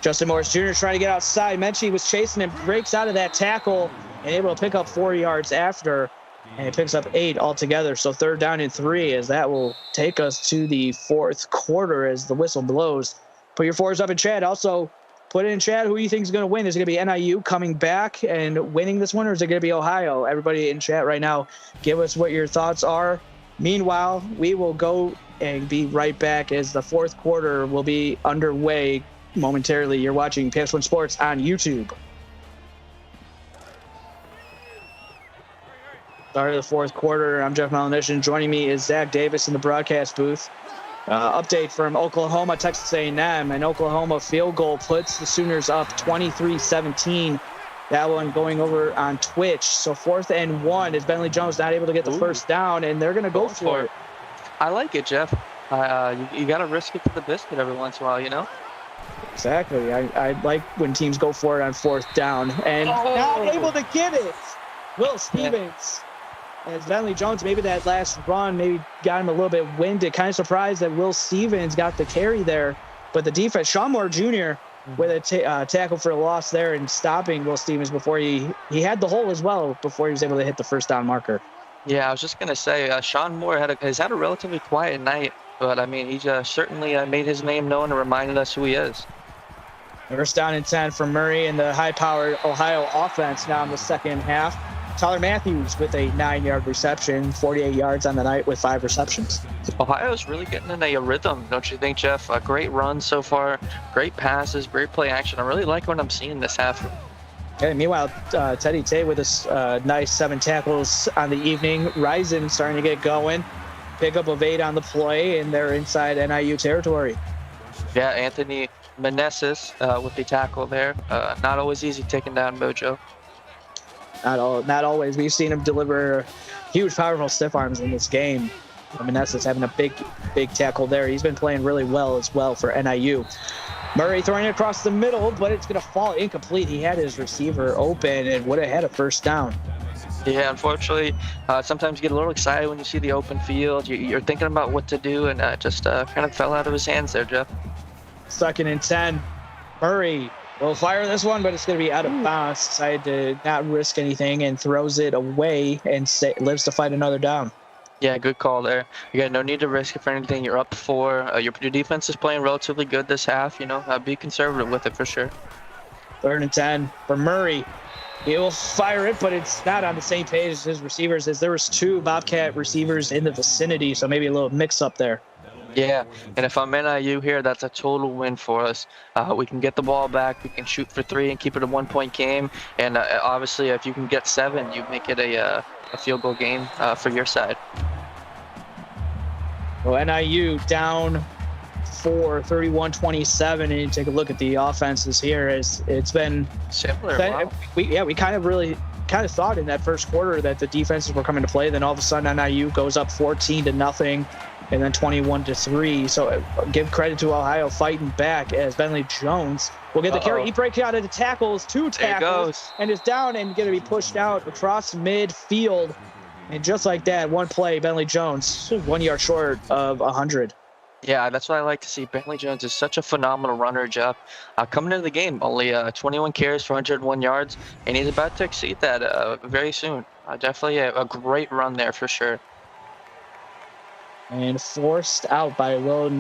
Justin Morris Jr. trying to get outside. Menchie was chasing him, breaks out of that tackle, and able to pick up 4 yards after, and he picks up 8 altogether. So 3rd down and 3, as that will take us to the 4th quarter as the whistle blows. Put your fours up in chat. Also, put it in chat who you think is going to win. Is it going to be NIU coming back and winning this one, or is it going to be Ohio? Everybody in chat right now, give us what your thoughts are. Meanwhile, we will go and be right back as the 4th quarter will be underway momentarily. You're watching PX1 Sports on YouTube. Start of the 4th quarter. I'm Jeff Malinishin. Joining me is Zach Davis in the broadcast booth. Update from Oklahoma, Texas A&M. An Oklahoma field goal puts the Sooners up 23-17 That one going over on Twitch. So 4th and 1 is Bentley Jones not able to get the first down, and they're going to go for it. I like it, Jeff. You got to risk it for the biscuit every once in a while, you know? Exactly. I like when teams go for it on 4th down. And not able to get it. Will Stevens. As Bentley Jones, maybe that last run maybe got him a little bit winded. Kind of surprised that Will Stevens got the carry there. But the defense, Sean Moore Jr., with a tackle for a loss there and stopping Will Stevens before he had the hole as well before he was able to hit the first down marker. Yeah, I was just going to say, Sean Moore has had a relatively quiet night, but I mean, he certainly made his name known and reminded us who he is. First down and 10 for Murray and the high-powered Ohio offense now in the second half. Tyler Matthews with a 9-yard reception, 48 yards on the night with 5 receptions. Ohio's really getting in a rhythm, don't you think, Jeff? A great run so far, great passes, great play action. I really like what I'm seeing this half. Yeah, meanwhile, Teddy Tate with a nice 7 tackles on the evening. Ryzen starting to get going. Pickup of 8 on the play, and they're inside NIU territory. Yeah, Anthony Meneses with the tackle there. Not always easy taking down Mojo. Not always. We've seen him deliver huge, powerful stiff arms in this game. Meneses having a big tackle there. He's been playing really well as well for NIU. Murray throwing it across the middle, but it's going to fall incomplete. He had his receiver open and would have had a first down. Yeah, unfortunately, sometimes you get a little excited when you see the open field. You're thinking about what to do, and just kind of fell out of his hands there, Jeff. 2nd and 10. Murray will fire this one, but it's going to be out of bounds. Decided to not risk anything and throws it away and lives to fight another down. Yeah, good call there. You got no need to risk it for anything. You're up 4. Your defense is playing relatively good this half. You know, be conservative with it for sure. 3rd and 10 for Murray. He'll fire it, but it's not on the same page as his receivers, as there was 2 Bobcat receivers in the vicinity, so maybe a little mix-up there. Yeah, and if I'm NIU here, that's a total win for us. We can get the ball back, we can shoot for 3 and keep it a 1-point game, and obviously if you can get 7, you make it a field goal game for your side. Well, NIU down 4, 31-27, and you take a look at the offenses here. It's been similar. Wow. We kind of thought in that first quarter that the defenses were coming to play. Then all of a sudden NIU goes up 14-0, and then 21-3. So give credit to Ohio fighting back as Bentley Jones will get the carry. He breaks out of the tackles, 2 tackles, and is down and going to be pushed out across midfield. And just like that, one play, Bentley Jones, 1 yard short of 100. Yeah, that's what I like to see. Bentley Jones is such a phenomenal runner, Jeff. Coming into the game, only 21 carries for 101 yards, and he's about to exceed that very soon. Definitely a great run there for sure. And forced out by Will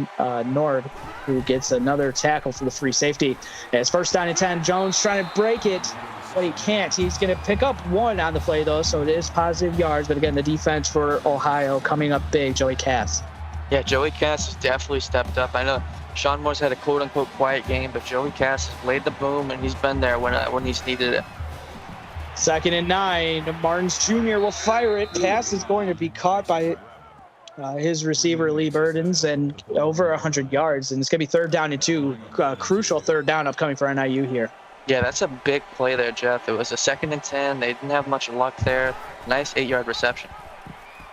Nord, who gets another tackle for the free safety. It's 1st down and 10. Jones trying to break it, but he can't. He's going to pick up 1 on the play, though, so it is positive yards. But again, the defense for Ohio coming up big, Joey Cass. Yeah, Joey Cass has definitely stepped up. I know Sean Moore's had a quote-unquote quiet game, but Joey Cass has laid the boom, and he's been there when he's needed it. 2nd and 9. Martins Jr. will fire it. Cass is going to be caught by his receiver, Lee Burdens, and over 100 yards. And it's going to be 3rd down and 2. Crucial 3rd down upcoming for NIU here. Yeah, that's a big play there, Jeff. It was a 2nd and 10. They didn't have much luck there. Nice 8-yard reception.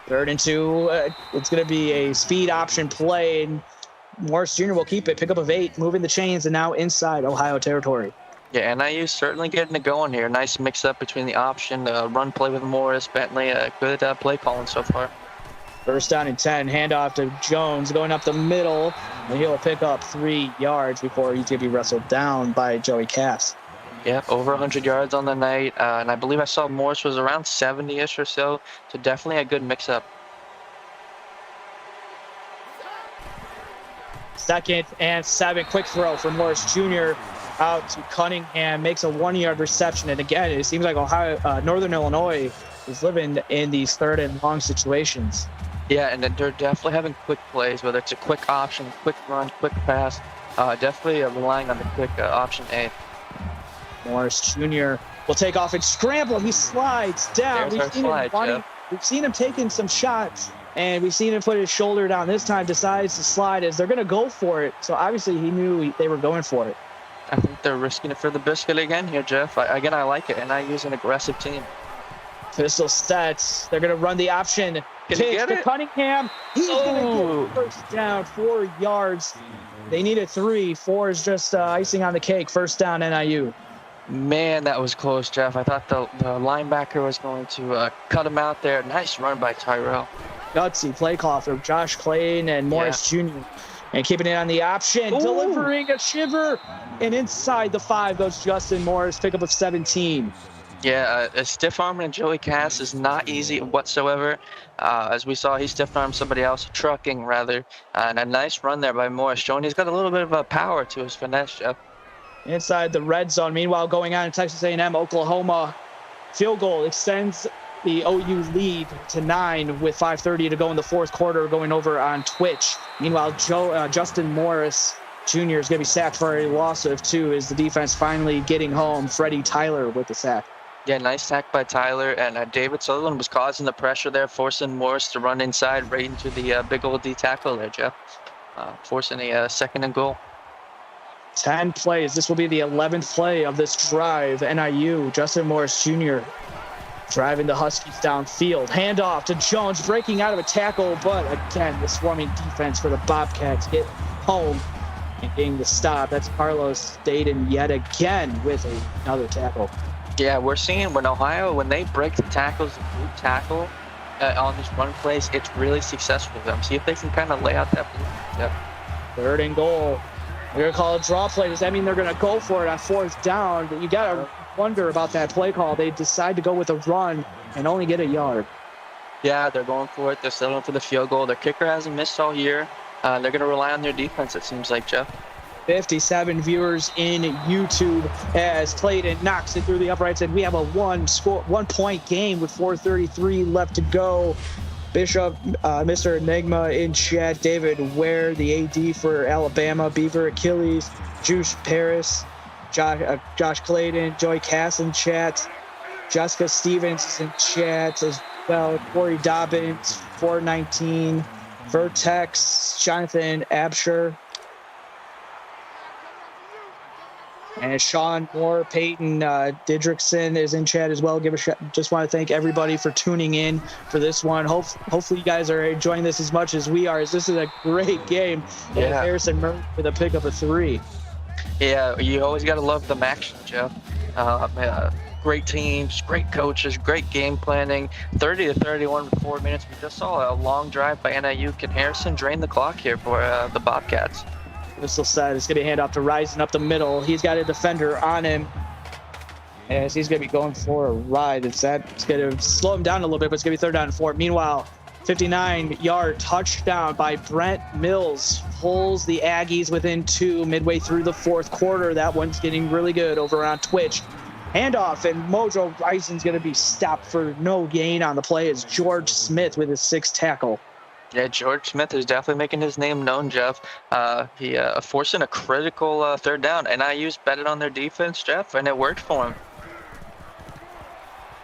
3rd and 2. It's going to be a speed option play, and Morris Jr. will keep it. Pickup of 8, moving the chains, and now inside Ohio territory. Yeah, NIU certainly getting it going here. Nice mix-up between the option, run play with Morris, Bentley. Good play calling so far. 1st down and 10. Handoff to Jones going up the middle, and he'll pick up 3 yards before he's going to be wrestled down by Joey Cass. Yeah, over 100 yards on the night, and I believe I saw Morris was around 70-ish or so definitely a good mix-up. 2nd and 7, quick throw for Morris Jr. out to Cunningham, makes a 1-yard reception, and again, it seems like Northern Illinois is living in these 3rd and long situations. Yeah, and they're definitely having quick plays, whether it's a quick option, quick run, quick pass, definitely relying on the quick option A. Morris Jr. will take off and scramble. He slides down. We've seen him taking some shots, and we've seen him put his shoulder down. This time decides to slide as they're going to go for it. So obviously he knew they were going for it. I think they're risking it for the biscuit again here, Jeff. Again, I like it, and I use an aggressive team. Pistol sets. They're going to run the option. Can he get to it? Cunningham. He's going to get first down, 4 yards. They needed 3. 4 is just icing on the cake. First down, NIU. Man, that was close, Jeff. I thought the linebacker was going to cut him out there. Nice run by Tyrell. Gutsy play call for Josh Clayton and Morris Jr. And keeping it on the option. Ooh. Delivering a shiver. And inside the 5 goes Justin Morris. Pickup of 17. Yeah, a stiff arm and Joey Cass is not easy whatsoever. As we saw, he stiff armed somebody else, trucking rather. And a nice run there by Morris, showing he's got a little bit of power to his finesse, Jeff. Inside the red zone. Meanwhile, going on in Texas A&M, Oklahoma. Field goal extends the OU lead to 9 with 5:30 to go in the fourth quarter, going over on Twitch. Meanwhile, Justin Morris Jr. is going to be sacked for a loss of 2 as the defense finally getting home. Freddie Tyler with the sack. Yeah, nice sack by Tyler, and David Sutherland was causing the pressure there, forcing Morris to run inside right into the big old D tackle there, Jeff. Forcing a second and goal. 10 plays. This will be the 11th play of this drive. NIU, Justin Morris Jr. driving the Huskies downfield. Handoff to Jones, breaking out of a tackle, but again, the swarming defense for the Bobcats get home and getting the stop. That's Carlos Staden yet again with another tackle. Yeah, we're seeing when they break the tackles, the group tackle on these run plays, it's really successful for them. See if they can kind of lay out that blue. Yep. 3rd and goal. They're going to call a draw play. Does that mean they're going to go for it on 4th down? But you got to wonder about that play call. They decide to go with a run and only get a yard. Yeah, they're going for it. They're settling for the field goal. Their kicker hasn't missed all year. They're going to rely on their defense, it seems like, Jeff. 57 viewers in YouTube as Clayton knocks it through the uprights, and we have a 1-point game with 4:33 left to go. Bishop, Mr. Enigma in chat, David Ware, the AD for Alabama, Beaver Achilles, Juice Paris, Josh Clayton, Joey Cass in chat, Jessica Stevens is in chat as well, Corey Dobbins, 419, Vertex, Jonathan Absher, and Sean Moore, Peyton Didrikson is in chat as well. Just want to thank everybody for tuning in for this one. Hopefully you guys are enjoying this as much as we are, as this is a great game. Yeah. Harrison Murray with a pickup of 3. Yeah, you always got to love them action, Jeff. Great teams, great coaches, great game planning. 30-31 with 4 minutes. We just saw a long drive by NIU. Can Harrison drain the clock here for the Bobcats? Whistle set. It's going to hand off to Rising up the middle. He's got a defender on him as he's going to be going for a ride. It's going to slow him down a little bit, but it's going to be 3rd down and 4. Meanwhile, 59-yard touchdown by Brent Mills pulls the Aggies within 2 midway through the fourth quarter. That one's getting really good over on Twitch. Handoff, and Mojo Rising's going to be stopped for no gain on the play as George Smith with his 6th tackle. Yeah, George Smith is definitely making his name known, Jeff. He forcing a critical 3rd down. NIU's betted on their defense, Jeff, and it worked for him.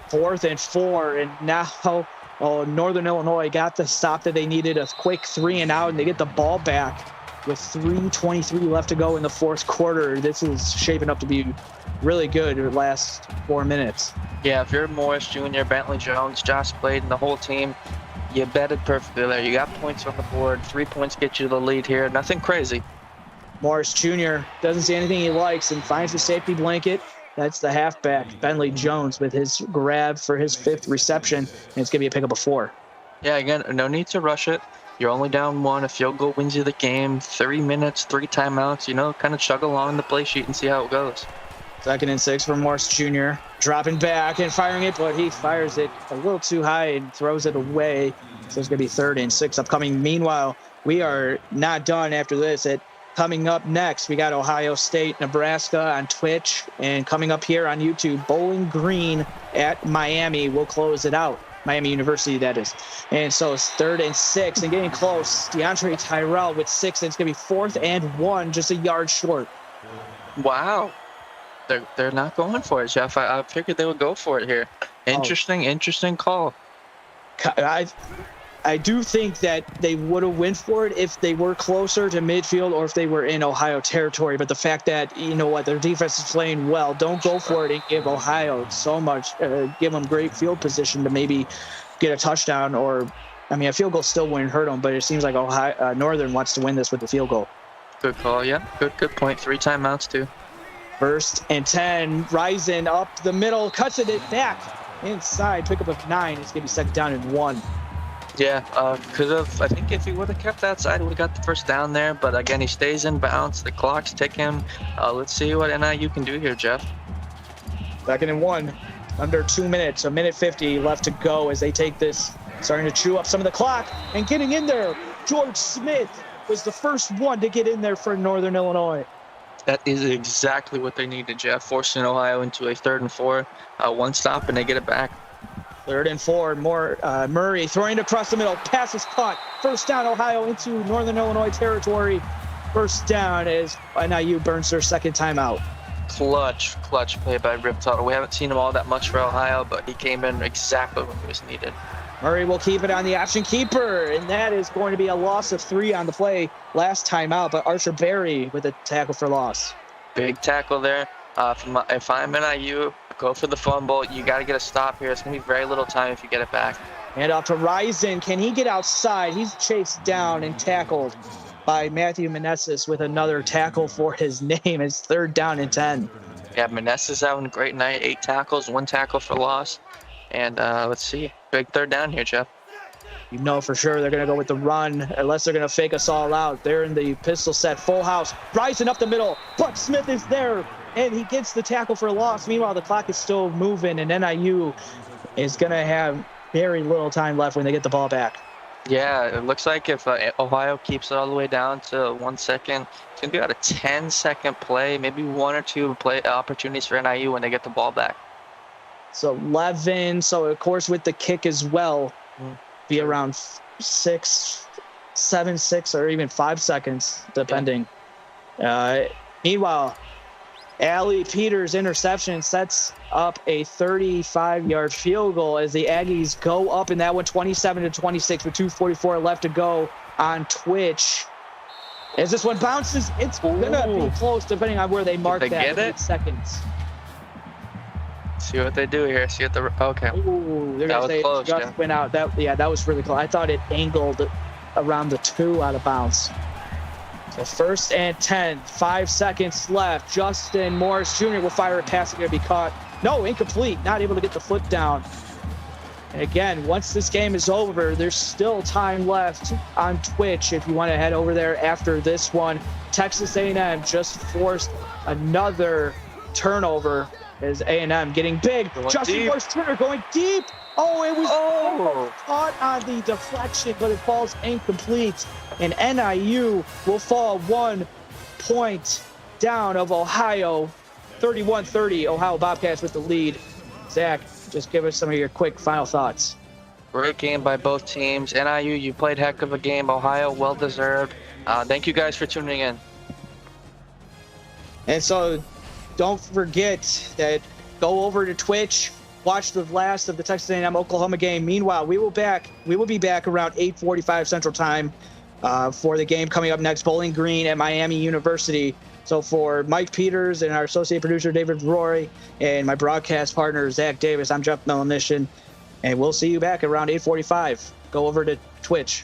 4th and 4, and now Northern Illinois got the stop that they needed, a quick 3 and out, and they get the ball back with 3:23 left to go in the fourth quarter. This is shaping up to be really good in the last 4 minutes. Yeah, if you're Morris Jr., Bentley Jones, Josh Clayton, the whole team, you betted perfectly there. You got points on the board. 3 points get you the lead here. Nothing crazy. Morris Jr. doesn't see anything he likes and finds the safety blanket. That's the halfback, Bentley Jones, with his grab for his 5th reception, and it's going to be a pickup of 4. Yeah, again, no need to rush it. You're only down 1. A field goal wins you the game. 3 minutes, 3 timeouts. Kind of chug along the play sheet and see how it goes. 2nd and 6 for Morris Jr. Dropping back and firing it, but he fires it a little too high and throws it away. So it's going to be 3rd and 6 upcoming. Meanwhile, we are not done after this. Coming up next, we got Ohio State, Nebraska on Twitch. And coming up here on YouTube, Bowling Green at Miami. We'll close it out. Miami University, that is. And so it's 3rd and 6 and getting close. DeAndre Tyrell with 6, and it's going to be 4th and 1, just a yard short. Wow. They're not going for it, Jeff. I figured they would go for it here. Interesting call. I do think that they would have went for it if they were closer to midfield or if they were in Ohio territory. But the fact that, you know what, their defense is playing well, don't go for it and give Ohio so much, give them great field position to maybe get a touchdown, or, I mean, a field goal still wouldn't hurt them, but it seems like Ohio, Northern wants to win this with the field goal. Good call, yeah. Good point. 3 timeouts, too. 1st and 10, Rising up the middle, cuts it back inside, pick up of 9. It's going to be 2nd down and 1. Yeah, could have. I think if he would have kept that side, he would have got the 1st down there. But again, he stays in bounds. The clock's ticking. Let's see what NIU can do here, Jeff. 2nd and 1, under 2 minutes, 1:50 left to go as they take this, starting to chew up some of the clock and getting in there. George Smith was the first one to get in there for Northern Illinois. That is exactly what they needed, Jeff. Forcing Ohio into a 3rd and 4, 1 stop, and they get it back. 3rd and 4, Murray throwing across the middle, pass is caught. 1st down, Ohio into Northern Illinois territory. 1st down as NIU burns their 2nd timeout. Clutch play by Rip Tuttle. We haven't seen him all that much for Ohio, but he came in exactly when he was needed. Murray will keep it on the option keeper, and that is going to be a loss of 3 on the play last timeout, but Archer Berry with a tackle for loss. Big tackle there. If I'm NIU, go for the fumble. You got to get a stop here. It's going to be very little time if you get it back. And off to Rising. Can he get outside? He's chased down and tackled by Matthew Meneses with another tackle for his name. It's 3rd down and 10. Yeah, Meneses having a great night. 8 tackles, 1 tackle for loss. And let's see. Big 3rd down here, Jeff. You know for sure they're going to go with the run, unless they're going to fake us all out. They're in the pistol set, full house. Rising up the middle. Buck Smith is there, and he gets the tackle for a loss. Meanwhile, the clock is still moving, and NIU is going to have very little time left when they get the ball back. Yeah, it looks like if Ohio keeps it all the way down to 1 second, it's going to be about a 10-second play, maybe 1 or 2 play opportunities for NIU when they get the ball back. So 11, so of course with the kick as well, be around 6, 7, 6, or even 5 seconds, depending. Meanwhile, Allie Peters' interception sets up a 35-yard field goal as the Aggies go up in that one, 27-26 with 2:44 left to go on Twitch. As this one bounces, it's going to be close depending on where they mark that. Get it? 8 seconds. See what they do here. See what the okay. Ooh, they're that gonna say close, it just went out. That was really close. I thought it angled around the 2 out of bounds. So 1st and 10, 5 seconds left. Justin Morris Jr. will fire a pass. It's going to be caught. No, incomplete. Not able to get the foot down. And again, once this game is over, there's still time left on Twitch if you want to head over there after this one. Texas A&M just forced another turnover as A&M getting big. Justin Morris Jr. going deep. Oh, it was caught on the deflection, but it falls incomplete. And NIU will fall 1 point down of Ohio. 31-30, Ohio Bobcats with the lead. Zach, just give us some of your quick final thoughts. Great game by both teams. NIU, you played heck of a game. Ohio, well-deserved. Thank you guys for tuning in. And so don't forget that go over to Twitch, watch the last of the Texas A&M Oklahoma game. Meanwhile, we will be back around 8:45 Central Time for the game coming up next, Bowling Green at Miami University. So for Mike Peters and our associate producer David Roy and my broadcast partner Zach Davis, I'm Jeff Melanishin, and we'll see you back around 8:45. Go over to Twitch.